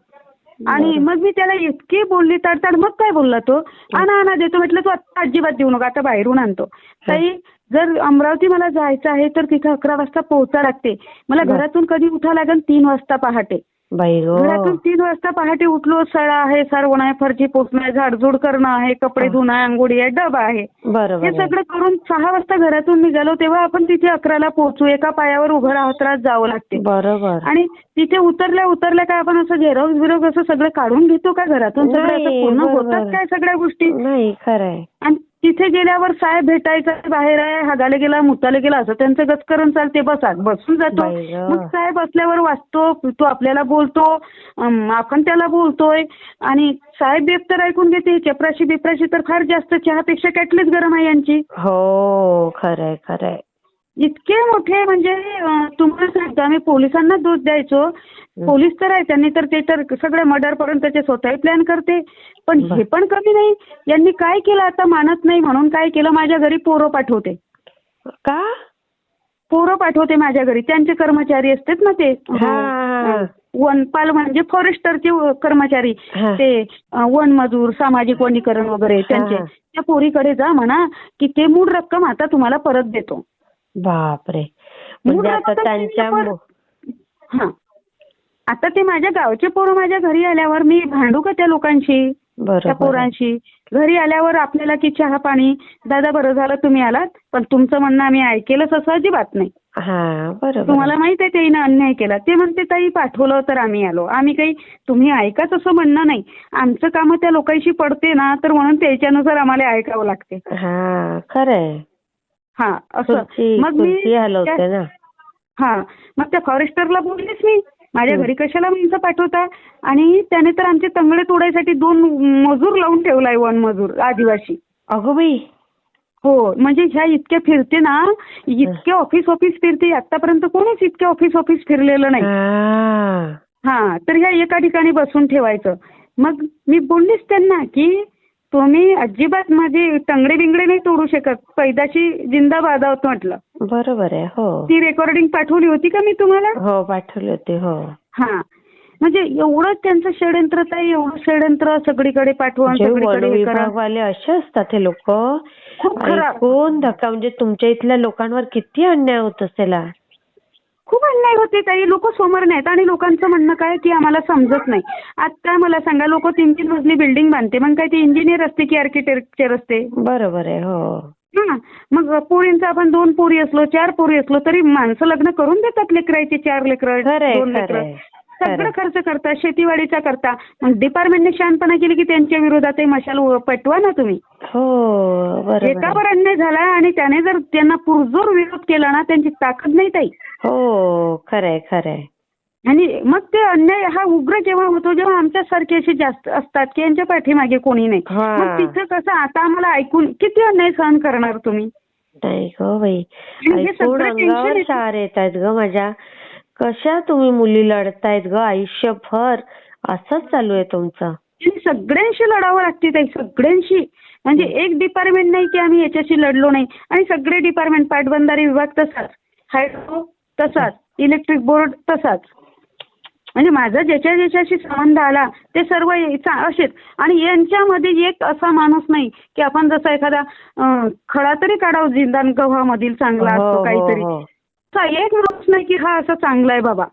आणि मग मी त्याला इतकी बोलली तडतड, मग काय बोलला तो, आणा देतो. म्हटलं तू आता अजिबात देऊ नका, आता बाहेरून आणतो. ताई जर अमरावती मला जायचं आहे तर तिथे 11 वाजता पोहोचा लागते. मला घरातून कधी उठा लागेल 3 वाजता पहाटे. घरातून 3 वाजता पहाटे उठलो, सळा आहे, सारवण आहे, फरची पोसणं आहे, झाडझूड करणं आहे, कपडे धुणं आहे, अंघोळी आहे, डबा आहे, हे सगळं करून 6 वाजता घरातून निघालो तेव्हा आपण तिथे 11ला पोहोचू. एका पायावर उभं राहत जावं लागते. बरोबर. आणि तिथे उतरल्या काय आपण असं झेरॉक्स बिरॉक्स असं सगळं काढून घेतो का घरातून? सगळं असं पूर्ण होतात काय सगळ्या गोष्टी? नाही, खरंय. आणि तिथे गेल्यावर साहेब भेटायचा, बाहेर आहे, हागायला गेला, मुताला गेला, असं त्यांचं गचकरण चालते. बसून जातो. मग साहेब असल्यावर वाचतो, तो आपल्याला बोलतो, आपण त्याला बोलतोय, आणि साहेब बेप तर ऐकून घेते. चपराशी बिपराशी तर फार जास्त, चहापेक्षा कॅटलीच गरम आहे यांची. हो खरंय. इतके मोठे, म्हणजे तुम्हाला सांगतो, आम्ही पोलिसांना दोष द्यायचो. पोलीस तर आहे, त्यांनी तर ते तर सगळे मर्डर पर्यंत त्याचे स्वतःही प्लॅन करते. पण हे पण कमी नाही. यांनी काय केलं, आता मानत नाही म्हणून काय केलं, माझ्या घरी पोरं पाठवते. का? पोरं पाठवते माझ्या घरी, त्यांचे कर्मचारी असतात ना ते, वनपाल म्हणजे फॉरेस्टरचे कर्मचारी, ते वन मजूर, सामाजिक वनीकरण वगैरे, त्यांचे, त्या पोरीकडे जा म्हणा की ते मूळ रक्कम आता तुम्हाला परत देतो. बापरे. म्हणजे आता त्यांच्या आता ते माझ्या गावचे पोरं माझ्या घरी आल्यावर मी भांडू का त्या लोकांशी? बरोबर आहे. पोरांशी. घरी आल्यावर आपल्याला की चहा पाणी, दादा बरं झालं तुम्ही आलात, पण तुमचं म्हणणं आम्ही ऐकेलच असं अजिबात नाही. हा बरोबर तुम्हाला माहित आहे त्याईनं अन्याय केला, ते म्हणते ताई पाठवलं तर आम्ही आलो. आम्ही काही तुम्ही ऐकाच असं म्हणणं नाही. आमचं काम त्या लोकांशी पडते ना, तर म्हणून त्याच्यानुसार आम्हाला ऐकावं लागते. हा खरंय. हा असं. मग खुर्ची हलवते ना. हा मग त्या फॉरेस्टरला बोललेच मी, माझ्या घरी कशाला माणसं पाठवता. आणि त्याने तर आमचे तंगडे तोडायसाठी 2 मजूर लावून ठेवलाय, वन मजूर आदिवासी. अगो बाई. हो म्हणजे ह्या इतक्या फिरते ना, इतके ऑफिस फिरते. आतापर्यंत कोणीच इतके ऑफिस फिरलेलं नाही. हा तर ह्या एका ठिकाणी बसून ठेवायचं. मग मी बोललीच त्यांना की तुम्ही अजिबात माझे टंगडे बिंगडे नाही तोडू शकत, पैदाशी जिंदाबाद आहोत म्हटलं. बरोबर आहे. हो ती रेकॉर्डिंग पाठवली होती का मी तुम्हाला? हो पाठवली होती. हो हा म्हणजे एवढं त्यांचं षडयंत्र आहे, एवढं षडयंत्र सगळीकडे पाठवून सगळीकडे हे करा. विभागवाले असे असतात हे लोक. खूप खराब. ऐकून धक्का. म्हणजे तुमच्या इथल्या लोकांवर किती अन्याय होत असेल. खूप अन्याय होते. काही लोक समोर नाहीत आणि लोकांचं म्हणणं काय की आम्हाला समजत नाही. आता मला सांगा, लोक 3-3 मजली बिल्डिंग बांधते, मग काय ते इंजिनियर असते की आर्किटेक्चर असते? बरोबर आहे. हो हा मग पोरींचं आपण 2 पोरी असलो 4 पोरी असलो तरी माणसं लग्न करून देतात. लेकरायचे 4 लेकरं 2 लेकरं सगळं खर्च करतात, शेतीवाडीचा करता. मग डिपार्टमेंटने शांतपणा केली की त्यांच्या विरोधात मशाल पेटवा ना तुम्ही. हो बरोबर. एकावर अन्याय झाला आणि त्याने जर त्यांना पुरजोर विरोध केला ना, त्यांची ताकद नाही ताई. हो खरंय खरंय. आणि मग ते अन्याय हा उग्र जेव्हा होतो, जेव्हा आमच्यासारखे असे जास्त असतात की यांच्या पाठीमागे कोणी नाही. मग तिथं कसं आता आम्हाला ऐकून किती अन्याय सहन करणार तुम्ही? नाही गं बाई. आणि हे ऐकून सगळं अंगावर टेन्शन शार येत आहेत ग माझ्या. कशा तुम्ही मुली लढतायत ग आयुष्यभर. असंच चालू आहे तुमचं. आणि सगळ्यांशी लढावं लागते ताई, सगळ्यांशी. म्हणजे एक डिपार्टमेंट नाही की आम्ही याच्याशी लढलो नाही. आणि सगळे डिपार्टमेंट, पाटबंधारे विभाग तसाच, हायड्रो तसाच, इलेक्ट्रिक बोर्ड तसाच. म्हणजे माझा ज्याच्याशी संबंध आला ते सर्व असेच. आणि यांच्यामध्ये एक असा माणूस नाही की आपण जसा एखादा खडा तरी काढावं जिंदान गव्हामधील चांगला असतो काहीतरी. एक माणूस नाही की हा असा चांगला आहे बाबा.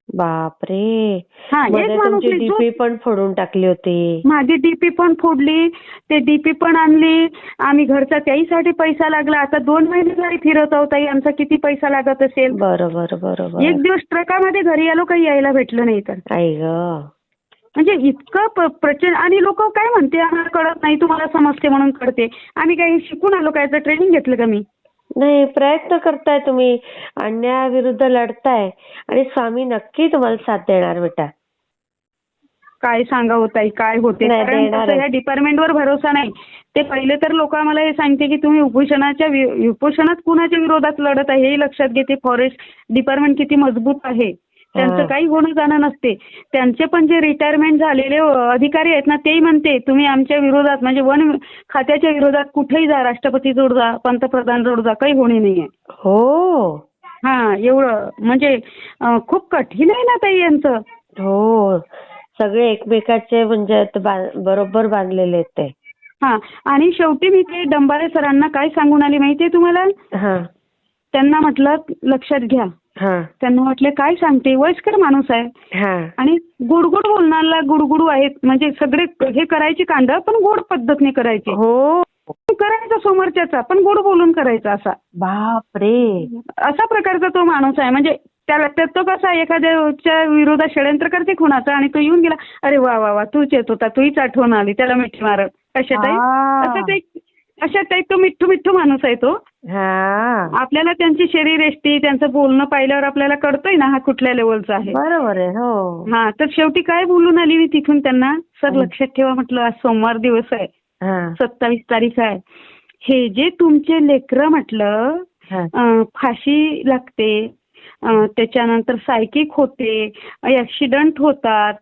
बापरे. हा एक माणूस तुमची डीपी पण फोडून टाकली होती. माझी डीपी पण फोडली, ते डीपी पण आणली आम्ही. घरचा त्याहीसाठी पैसा लागला. आता 2 महिने घरी फिरत आहोत ताई, आमचा किती पैसा लागत असेल. बरोबर बरोबर. एक दिवस ट्रकामध्ये घरी आलो, काही यायला भेटलं नाही तर. आई ग. म्हणजे इतकं प्रचंड. आणि लोक काय म्हणते आम्हाला कळत नाही, तुम्हाला समजते म्हणून कळते. आम्ही काही शिकून आलो काय, तर ट्रेनिंग घेतलं का मी? नाही, प्रयत्न करताय तुम्ही, अन्यायाविरुद्ध लढताय आणि स्वामी नक्की तुम्हाला साथ देणार बेटा. काय सांगा होताय काय होते. कारण ह्या डिपार्टमेंटवर भरोसा नाही. ते पहिले तर लोक आम्हाला हे सांगते की तुम्ही उपोषणात कुणाच्या विरोधात लढत आहे हे लक्षात घेते. फॉरेस्ट डिपार्टमेंट किती मजबूत आहे, त्यांचं काही होणं जाणं नसते. त्यांचे पण जे रिटायरमेंट झालेले अधिकारी आहेत ना, तेही म्हणते तुम्ही आमच्या विरोधात, म्हणजे वन खात्याच्या विरोधात कुठेही जा, राष्ट्रपती जोड जा, पंतप्रधान जोड जा, काही होणे नाहीये. हो हा एवढं म्हणजे खूप कठीण आहे ना ताई यांचं. हो सगळे एकमेकाचे म्हणजे बरोबर बांधलेले आहेत ते. हा आणि शेवटी मी ते डंबारे सरांना काय सांगून आली माहितीये तुम्हाला? त्यांना म्हटलं लक्षात घ्या. त्यांना म्हटले काय सांगते, वयस्कर माणूस आहे आणि गुडगुड बोलणारा गुडगुडू आहेत. म्हणजे सगळे हे करायचे कांड पण गोड पद्धतीने करायचे. हो करायचा समोरच्याचा पण गोड बोलून करायचा. असा बापरे, असा प्रकारचा तो माणूस आहे. म्हणजे त्याला तो कसा एखाद्याच्या विरोधात षडयंत्र करते खुणाचा आणि तो येऊन गेला, अरे वा वा वा तूच येत होता, तूच आठवण आली, त्याला मिठी मारत. अशा टाईप तो मिठ्ठू माणूस आहे तो. आपल्याला त्यांची शरीरयष्टी, त्यांचं बोलणं पाहिल्यावर आपल्याला कळतंय ना हा कुठल्या लेवलचा आहे. बरोबर आहे. हो हा तर शेवटी काय बोलून आली मी तिथून त्यांना, सर लक्षात ठेवा म्हटलं, आज सोमवार दिवस आहे, 27 तारीख आहे. हे जे तुमचे लेकरं म्हटलं फाशी लागते, त्याच्यानंतर सायकिक होते, ऍक्सिडेंट होतात,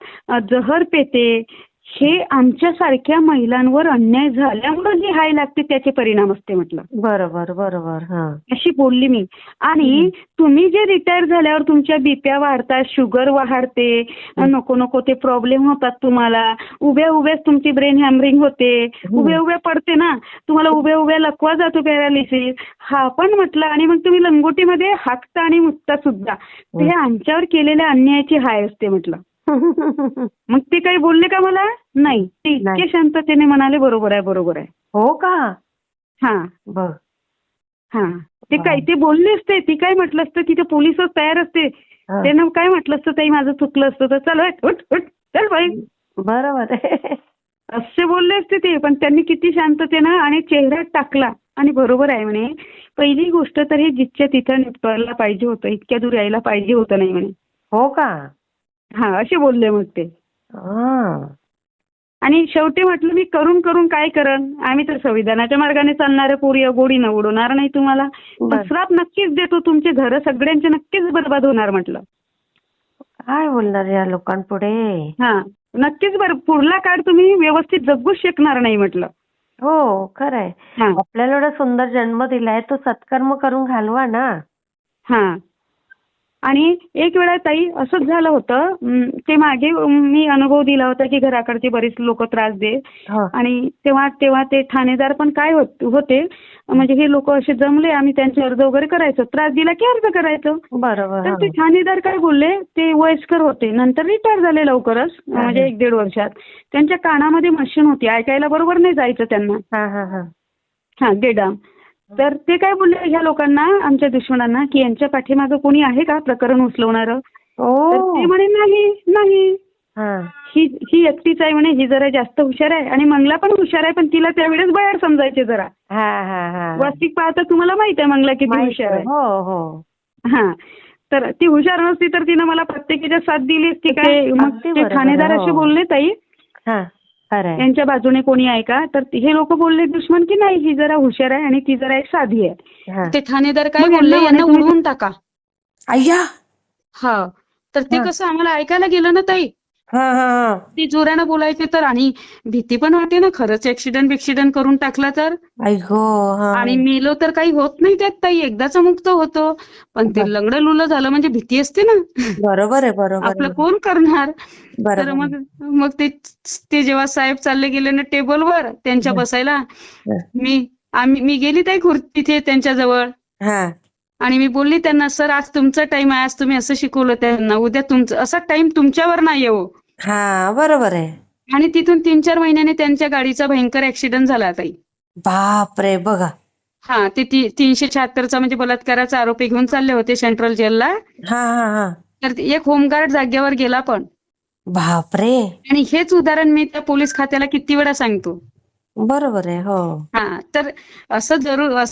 जहर पेते, हे आमच्यासारख्या महिलांवर अन्याय झाल्यामुळे जे हाय लागते त्याचे परिणाम असते म्हटलं. बरोबर बरोबर. अशी बोलली मी. आणि तुम्ही जे रिटायर झाल्यावर तुमच्या बीप्या वाढतात, शुगर वाढते, नको नको ते प्रॉब्लेम होतात तुम्हाला, उभ्या उभ्याच तुमची ब्रेन हॅमरिंग होते, उभ्या उभ्या पडते ना तुम्हाला, उभ्या उभ्या लकवा जातो, पॅरालिसिस हा पण म्हटलं. आणि मग तुम्ही लंगोटीमध्ये हाकता आणि मुतता सुद्धा, हे आमच्यावर केलेल्या अन्यायाची हाय असते म्हटलं. मग ते काही बोलले का मला? नाही. ते इतके शांततेने म्हणाले बरोबर आहे, बरोबर आहे. हो का? हा बघ. हा. ते काय ते बोलले असते, ती काय म्हटलं असतं, तिथे पोलीसच तयार असते, त्यानं काय म्हटलं असतं, ताई माझं चुकलं असतं तर चल उठ उठ चल बाई, बरोबर आहे. असे बोलले असते ते. पण त्यांनी किती शांततेनं आणि चेहऱ्यात टाकला आणि बरोबर आहे म्हणे. पहिली गोष्ट तर हे जिथच्या तिथं निपटायला पाहिजे होतं, इतक्या दूर यायला पाहिजे होतं नाही म्हणे. हो का? हा असे बोलले मग ते. हा. आणि शेवटी म्हटलं मी करून करून काय करन, आम्ही तर संविधानाच्या मार्गाने चालणारे पोरी, गोडीनं उडवणार नाही तुम्हाला, पण श्राप नक्कीच देतो, तुमचे घर सगळ्यांचे नक्कीच बरबाद होणार म्हटलं. काय बोलणार या लोकांपुढे? हा नक्कीच बरं, पुढला काळ तुम्ही व्यवस्थित जगूच शकणार नाही म्हटलं. हो खरंय. हा आपल्याला एवढा सुंदर जन्म दिलाय, तो सत्कर्म करून घालवा ना. हा. आणि एक वेळा ताई असंच झालं होतं, ते मागे मी अनुभव दिला होता की घराकडचे बरेच लोक त्रास दे, हो. आणि तेव्हा ते ठाणेदार पण काय होते, म्हणजे हे लोक असे जमले, आम्ही त्यांचे अर्ज वगैरे करायचो, त्रास दिला की अर्ज करायचो. बरोबर. तर ते ठाणेदार काय बोलले, ते वयस्कर होते, नंतर रिटायर झाले लवकरच, म्हणजे 1-1.5 वर्षात. त्यांच्या कानामध्ये मशीन होती, ऐकायला बरोबर नाही जायचं त्यांना. हा हा हा. हा गेडाम. तर ते काय बोलले ह्या लोकांना, आमच्या दुश्मनांना, की यांच्या पाठीमागं कोणी आहे का प्रकरण उचलवणारं? तर ते म्हणे नाही. हा. ही एकटीच आहे म्हणे, ही जरा जास्त हुशार आहे, आणि मंगला पण हुशार आहे, पण तिला त्यावेळेस बाहेर समजायचे जरा. हा हा हा. वास्तविक पाहता तुम्हाला माहित आहे मंगला किती हुशार आहे. हो हो. हा. तर ती हुशार नसती तर तिनं मला प्रत्येकीच्या साथ दिली असती काय? मग ते ठाणेदार असे बोलले ताई, यांच्या बाजूने कोणी आहे का? तर हे लोक बोलले दुश्मन की नाही, ही जरा हुशार आहे आणि ती जरा एक साधी आहे. ते ठाणेदार काय बोलले, यांना उडवून टाका. अय्या. हा. तर ते कसं आम्हाला ऐकायला गेलं ना ताई, ती जोरानं बोलायचे तर, आणि भीती पण वाटते ना, खरंच ऍक्सिडेंट करून टाकला तर, आणि मेलो तर काही होत नाही त्यात ताई, एकदाच मुक्त होतो, पण ते लंगडं लुलं झालं म्हणजे भीती असते ना. बरोबर आहे, बरोबर. आपलं कोण करणार? तर मग ते जेव्हा साहेब चालले गेले ना टेबलवर त्यांच्या बसायला, मी गेली ताई तिथे त्यांच्या जवळ, आणि मी बोलली त्यांना, सर आज तुमचा टाइम आहे, आज तुम्ही असं शिकवलं त्यांना, उद्या तुमचं असा टाइम तुमच्यावर नाही येऊ. हा बरोबर आहे. आणि तिथून 3-4 महिन्याने त्यांच्या गाडीचा भयंकर ऍक्सिडेंट झाला ताई. बापरे. बघा. हा. ते 376चा म्हणजे बलात्काराचा आरोपी घेऊन चालले होते सेंट्रल जेलला. तर एक होमगार्ड जागेवर गेला पण. बापरे. आणि हेच उदाहरण मी त्या पोलीस खात्याला किती वेळा सांगतो. बरोबर आहे. हो. हा. तर असं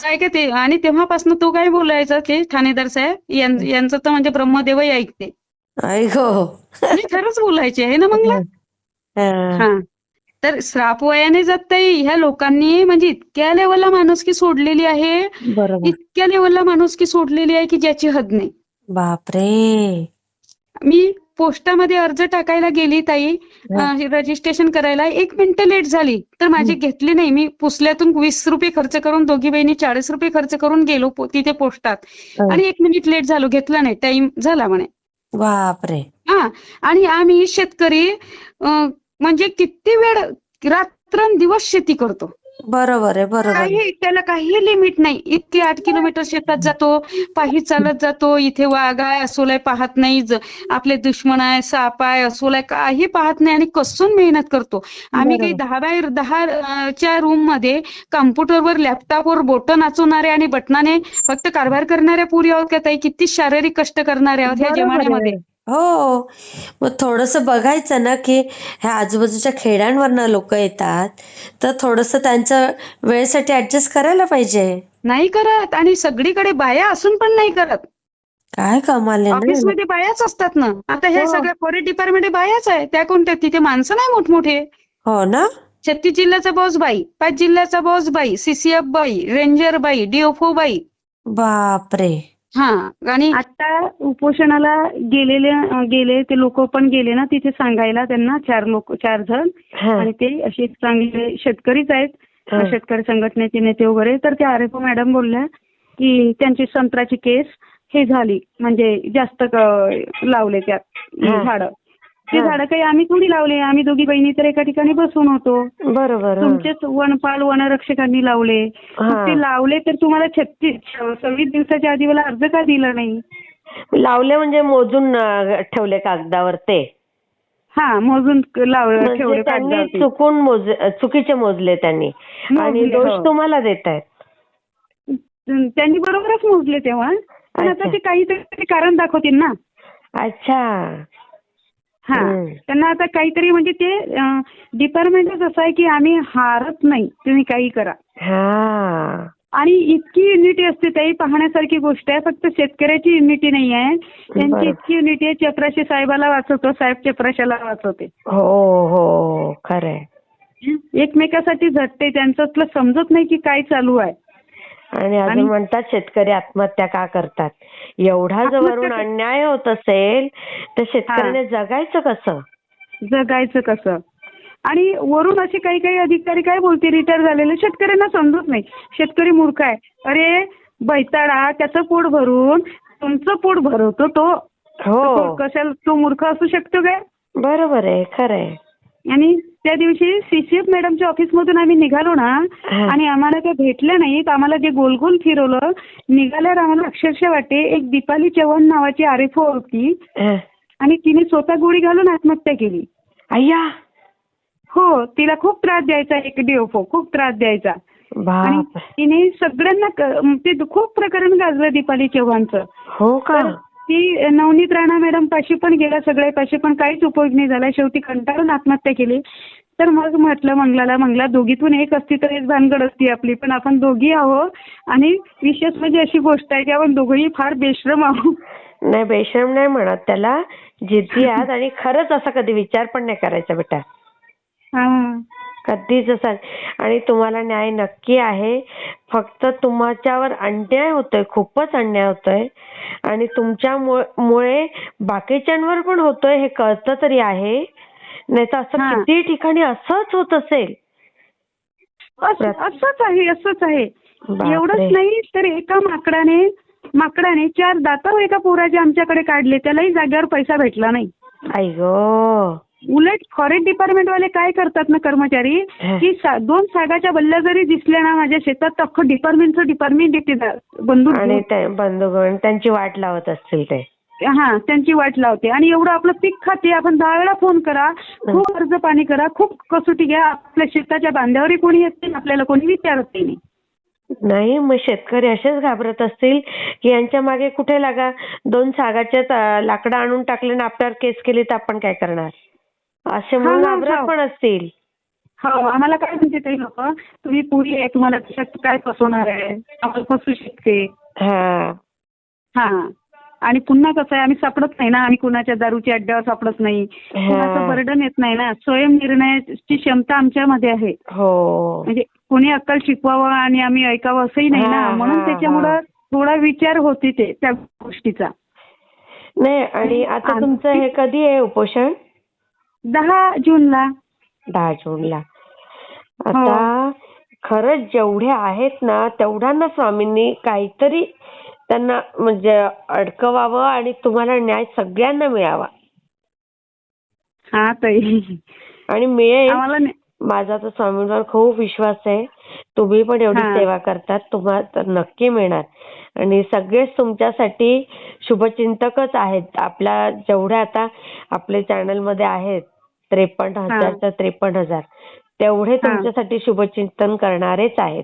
आहे की ते, आणि तेव्हापासून तो काय बोलायचा ते ठाणेदार साहेब, यांचं तर म्हणजे ब्रह्मदेवही ऐकते. आणि खरंच बोलायचे आहे ना मंगला. हा. तर श्राप वयाने जात ताई, ह्या लोकांनी म्हणजे इतक्या लेवलला माणुसकी सोडलेली आहे, इतक्या लेवलला माणुसकी सोडलेली आहे की ज्याची हद नाही. बापरे. मी पोस्टामध्ये अर्ज टाकायला गेली ताई, रजिस्ट्रेशन करायला 1 मिनिट लेट झाली तर माझी घेतली नाही. मी पुसल्यातून 20 रुपये खर्च करून, दोघी बहिणी 40 रुपये खर्च करून गेलो तिथे पोस्टात, आणि 1 मिनिट लेट झालो, घेतला नाही, टाइम झाला म्हणे. बापरे. हा. आणि आम्ही शेतकरी म्हणजे किती वेळ रात्रंदिवस शेती करतो. बरोबर आहे, बरोबर. त्याला काही लिमिट नाही. इतके 8 किलोमीटर शेतात जातो, पायी चालत जातो, इथे वाघ आहे अस्वल आहे पाहत नाही, आपले दुश्मन आहे, साप आहे, अस्वल आहे, काही पाहत नाही, आणि कसून मेहनत करतो. आम्ही काही 10x10च्या रूम मध्ये कॉम्प्युटरवर, लॅपटॉपवर बोटं नाचवणारे आणि बटनाने फक्त कारभार करणाऱ्या पुरी आहोत का ताई? किती शारीरिक कष्ट करणारे आहोत ह्या जमान्यामध्ये. हो. मग थोडंसं बघायचं ना, की ह्या आजूबाजूच्या खेड्यांवरनं लोक येतात, तर थोडंसं त्यांच्या वेळेसाठी ऍडजस्ट करायला पाहिजे. नाही करत, आणि सगळीकडे बाया असून पण नाही करत. काय कमाल आहे. ऑफिसमध्ये बायाच असतात ना. आता हे सगळ्या फॉरेस्ट डिपार्टमेंट बायाच आहे, त्या कोणत्या? तिथे माणसं नाही मोठमोठे. हो ना. 36 जिल्ह्याचा बॉस बाई, 5 जिल्ह्याचा बॉस बाई, सीसीएफ बाई, रेंजर बाई, डीओफओ बाई. बापरे. हा. आणि आता उपोषणाला गेले ते लोक पण गेले ना तिथे सांगायला त्यांना, 4 जण, आणि ते असे चांगले शेतकरीच आहेत, शेतकरी संघटनेचे नेते वगैरे. तर त्या आरएफओ मॅडम बोलल्या की त्यांची संत्र्याची केस हे झाली, म्हणजे जास्त लावले त्यात झाडं. ते झाडं काही आम्ही थोडी लावले, आम्ही दोघी बहिणी तर एका ठिकाणी बसून होतो. बरोबर. तुमचेच वनपाल वनरक्षकांनी लावले. ते लावले तर तुम्हाला 26 दिवसाच्या आधी मला अर्ज का दिला नाही? लावले म्हणजे मोजून ठेवले कागदावर ते. हा मोजून म्हणजे ठेवले त्यांनी कागदावरती. चुकीचे मोजले त्यांनी आणि मोजले, दोष हो. तुम्हाला देतायत. त्यांनी बरोबरच मोजले तेव्हा, पण आता अच्छा. ते काहीतरी कारण दाखवतील ना. अच्छा. हा, त्यांना आता काहीतरी म्हणजे ते डिपार्टमेंटच असं आहे की आम्ही हारत नाही, तुम्ही काही करा. हा. आणि इतकी युनिटी असते ताई, पाहण्यासारखी गोष्ट आहे. फक्त शेतकऱ्याची युनिटी नाही आहे, त्यांची बरोबर. इतकी युनिटी आहे. चपराशी साहेबाला वाचवतो, साहेब चपराशाला वाचवते. हो हो, खरंय. एकमेकासाठी झटते, त्यांच्यातलं समजत नाही की काय चालू आहे. आणि अजून म्हणतात शेतकरी आत्महत्या का करतात. एवढा जर वरून अन्याय होत असेल तर शेतकऱ्याने जगायचं कसं? जगायचं कसं? आणि वरून असे काही काही अधिकारी काय बोलते, रिटायर झालेले, शेतकऱ्यांना समजत नाही. शेतकरी मूर्ख आहे. अरे बैताडा, त्याचं पोट भरून तुमचं पोट भरवतो तो. हो. कशाला तो मूर्ख असू शकतो काय? बरोबर आहे, खरंय. आणि त्या दिवशी सीसीएफ मॅडमच्या ऑफिसमधून आम्ही निघालो ना, आणि आम्हाला त्या भेटल्या नाहीत. आम्हाला जे गोल गोल फिरवलं, निघाल्यावर आम्हाला अक्षरशः वाटते एक दीपाली चव्हाण नावाची आरएफओ होती आणि तिने स्वतः गोळी घालून आत्महत्या केली. अय्या. हो, तिला खूप त्रास द्यायचा एक डीओफओ, खूप त्रास द्यायचा. आणि तिने सगळ्यांना ते खूप प्रकरण गाजलं दीपाली चव्हाणचं. हो का? ती नवनीत राणा मॅडम पाशी पण गेल्या, सगळ्यापाशी, पण काहीच उपयोग नाही झाला. शेवटी कंटाळून आत्महत्या केली. तर मग म्हटलं मंगला दोघीतून एक असती तर एक भानगड असती आपली, पण आपण दोघी आहोत. आणि विशेष म्हणजे अशी गोष्ट आहे की आपण दोघंही फार बेश्रम आहोत. नाही, बेशरम नाही म्हणत त्याला, जिद्दी आहात. आणि खरंच असा कधी विचार पण नाही करायचा बेटा, कधीच असा. आणि तुम्हाला न्याय नक्की आहे. फक्त तुमच्यावर अन्याय होतोय, खूपच अन्याय होतोय. आणि तुमच्यामुळे बाकीच्यांवर पण होतोय हे कळतं तरी आहे. नाही तर असं किती ठिकाणी असंच होत असेल. असंच आहे. एवढंच नाही तर एका माकडाने 4 दात एका पोराचे आमच्याकडे काढले, त्यालाही जागेवर पैसा भेटला नाही. आई गो. उलट फॉरेस्ट डिपार्टमेंट वाले काय करतात ना कर्मचारी, की 2 सागाच्या बल्ल्या जरी दिसल्या ना माझ्या शेतात, तर अख्खं डिपार्टमेंट येते बंदूक आणि बंदूक त्यांची वाट लावत असतील ते. त्यांची वाट लावते. आणि एवढं आपलं पीक खाते. आपण 10 वेळा फोन करा, खूप अर्ज पाणी करा, खूप कसोटी घ्या, आपल्या शेताच्या बांध्यावरही कोणी येत नाही, आपल्याला कोणी विचारत नाही. नाही, मग शेतकरी असेच घाबरत असतील की यांच्या मागे कुठे लागा, 2 सागाच्या लाकडं आणून टाकले ना आपल्यावर केस केली तर आपण काय करणार, असे म्हणून घाबरत पण असतील. हो, आम्हाला काय म्हणते ते लोक, तुम्ही पुरी आहे, तुम्हाला त्याच्यात काय फसवणार आहे, आम्हाला फसू शकते. आणि पुन्हा कसं आहे, आम्ही सापडत नाही ना, आम्ही कुणाच्या दारूच्या अड्ड्यावर सापडत नाही, कुणाचं बर्डन येत नाही ना, स्वयंनिर्णयाची क्षमता आमच्यामध्ये आहे. म्हणजे कोणी अक्कल शिकवावं आणि आम्ही ऐकावं असंही नाही ना, म्हणून त्याच्यामुळं थोडा विचार होते ते त्या गोष्टीचा. नाही, आणि आता तुमचं हे कधी आहे उपोषण? 10 जूनला. 10 जूनला. आता खरंच जेवढे आहेत ना तेवढ्यांना स्वामींनी काहीतरी त्यांना म्हणजे अडकवावं आणि तुम्हाला न्याय सगळ्यांना मिळावा. ताई. आणि मिळेल. माझा तर स्वामींवर खूप विश्वास आहे. तुम्ही पण एवढी सेवा करतात, तुम्हाला तर नक्की मिळणार. आणि सगळेच तुमच्यासाठी शुभचिंतकच आहेत. आपल्या जेवढ्या आता आपल्या चॅनल मध्ये आहेत 53,000 तर 53,000 तेवढे तुमच्यासाठी शुभचिंतन करणारेच आहेत.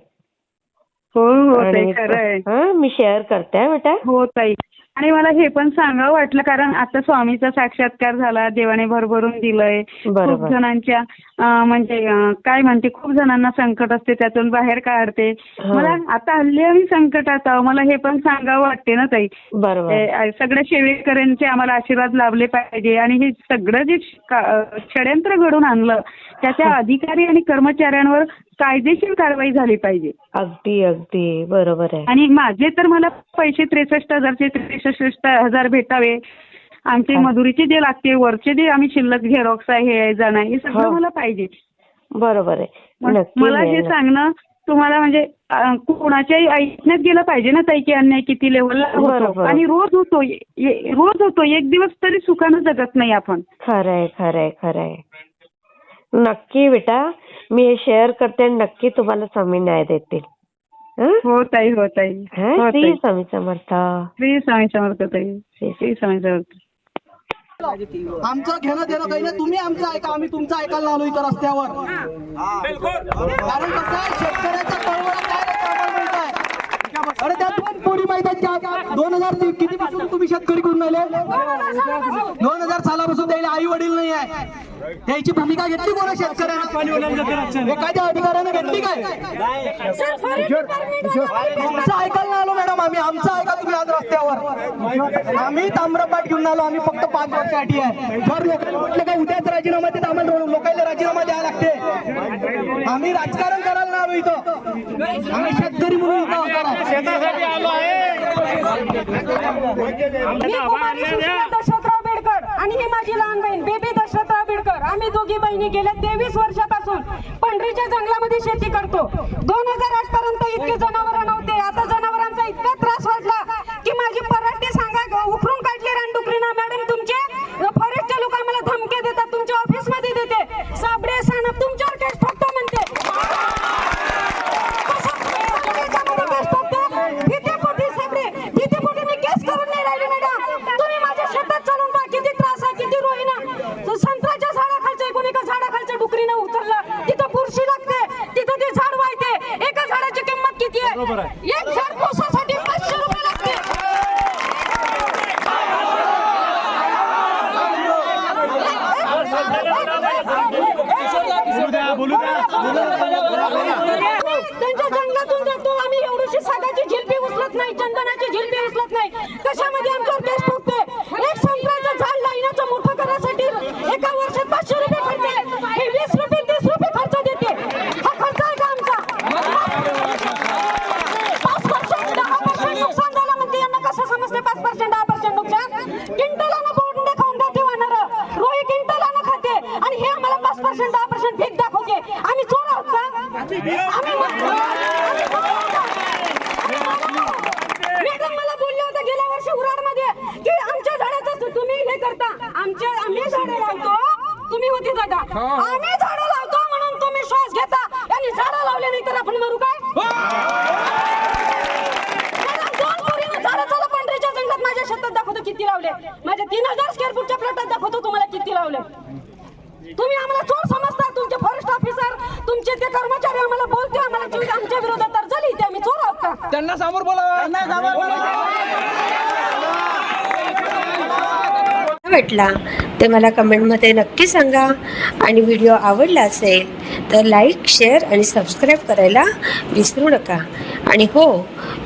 हो ताई, खरं आहे. मी शेअर करते बेटा. हो ताई. आणि मला हे पण सांगावं वाटलं, कारण आता स्वामीचा साक्षात्कार झाला, देवाने भरभरून दिलंय. खूप जणांच्या म्हणजे काय म्हणते, खूप जणांना संकट असते, त्यातून बाहेर काढते. मला आता हल्ली आम्ही संकटात आहोत, मला हे पण सांगावं वाटते ना ताई. बरोबर. सगळ्या सेवेकऱ्यांचे आम्हाला आशीर्वाद लाभले पाहिजे. आणि हे सगळं जे षड्यंत्र घडून आणलं त्याच्या अधिकारी आणि कर्मचाऱ्यांवर कायदेशीर कारवाई झाली पाहिजे. अगदी अगदी बरोबर आहे. आणि माझे तर मला पैसे 63,000चे 63,000 भेटावे. आमचे मजुरीचे जे लागते, वरचे जे आम्ही शिल्लक झेरॉक्स आहे, हे जाणं, हे सगळं मला पाहिजे. बरोबर आहे. मला हे सांगणं तुम्हाला म्हणजे कोणाच्याही ऐकण्यात गेलं पाहिजे ना ताई, की अन्याय किती लेवलला होतो. आणि रोज होतो, एक दिवस तरी सुखानं जगत नाही आपण. खरंय खरंय खरंय. नक्की बेटा, मी हे शेअर करते आणि नक्की तुम्हाला स्वामी न्याय देतील. हो ताई. श्री स्वामी समर्थ. श्री स्वामी समर्थ ताई. श्री स्वामी समर्थ. आमचं घेणं देणं काही नाही, तुम्ही आमचं ऐका, आम्ही तुमचं ऐकायला आलो इथं रस्त्यावर. कारण कसं आहे, शेतकऱ्याच्या कळवळा काय मिळत आहे. अरे त्यात पण कोणी माहित आहे का 2000 किती पासून तुम्ही शेतकरी करून राहिले? 2000 सालापासून त्याला आई वडील नाही आहे. त्याची भूमिका घेतली कोणा शेतकऱ्यानं? एखाद्या अधिकाऱ्यानं घेतली काय? तुमचं ऐकायला आलो मॅडम आम्ही, आमचं ऐका तुम्ही आज रस्त्यावर. आम्ही ताम्रपाट घेऊन आलो, आम्ही फक्त 5 वर्षासाठी आहे. जर लोकांना म्हटलं का उद्याच राजीनामा देत, आम्हाला लोकांना राजीनामा द्यावा लागते. आम्ही राजकारण करायला नाही आलो इथं, आम्ही शेतकरी म्हणून इथं शेतासाठी आलो आहे. दशरथराव बेडकर आणि ही माझी लहान बहीण बेबी दशरथराव बेडकर. आम्ही दोघी बहिणी गेल्या 23 वर्षापासून पंढरीच्या जंगलामध्ये शेती करतो. 2008 पर्यंत इतके जनावर नव्हते. आता जनावरांचा इतका त्रास वाढला की माझी पराठी सांगा उखरून काढली रानडुकरीना. मॅडम तुमचे फॉरेस्टचे लोक आम्हाला धमके देतात, तुमच्या ऑफिस मध्ये देते. साबडे सानप तुमच्यावर केस ठोकतो म्हणते. संत्र्याच्या झाडाखालच्या कोणीका झाडाखालच्या डुकरीनं उतरलं, तिथं बुरशी लागते, तिथं ते झाड वाहते. एका झाडाची किंमत किती आहे? एक झाड कोसासाठी 500 रुपये लागते. त्यांच्या जंगलातून जातो आम्ही, एवढीशी सागाची झिलपी उचलत नाही, चंदनाची झिलपी उचलत नाही. कशामध्ये आमच्यावर केस ठोकते. एक संत्र्याचं झाड लाईनाचं मोठं करण्यासाठी एका वर्षात 500 रुपये खर्च आहे. हे 20 रुपये 30 रुपये खर्च देते. हा खर्च आहे का आमचा? 5% 10% नुकसान झालं म्हणते. यांना कसं समजते 5% 10% नुकसान? क्विंटलानं बोंडे खाऊन जाते वानरं, रोही क्विंटलानं खाते आणि हे आम्हाला 5% 10% भीक दाखवते. आम्ही चोर आहोत का? मॅडम मला बोलले होते गेल्या वर्षी उराडमध्ये की आमच्या झाडाचं तुम्ही हे करता. आम्ही झाडं लावतो, तुम्ही होती दादा. आम्ही झाडं लावतो म्हणून तुम्ही श्वास घेता आणि झाडं लावले नाही तर आपण मरू काय? दोन पोरीनं झाडं चालू पंढरीच्या जंगलात माझ्या शेतात दाखवतो किती लावले. माझ्या 3000 स्क्वेअर फूटच्या प्लॉटात दाखवतो तुम्हाला किती लावले. तुम्ही आम्हाला चोर समजता. तुमचे फॉरेस्ट ऑफिसर तुमचे ते कर्मचारी आम्हाला बोलते, आम्हाला आमच्या विरोधात तर झाली ते आम्ही चोर आहोत का? त्यांना समोर बोला. वाटला ते मला कमेंटमध्ये नक्की सांगा. आणि व्हिडिओ आवडला असेल तर लाईक, शेअर आणि सबस्क्राईब करायला विसरू नका. आणि हो,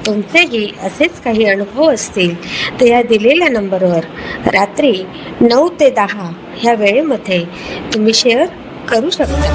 तुमचेही असेच काही अनुभव असतील तर या दिलेल्या नंबरवर रात्री 9 ते 10 ह्या वेळेमध्ये तुम्ही शेअर करू शकता.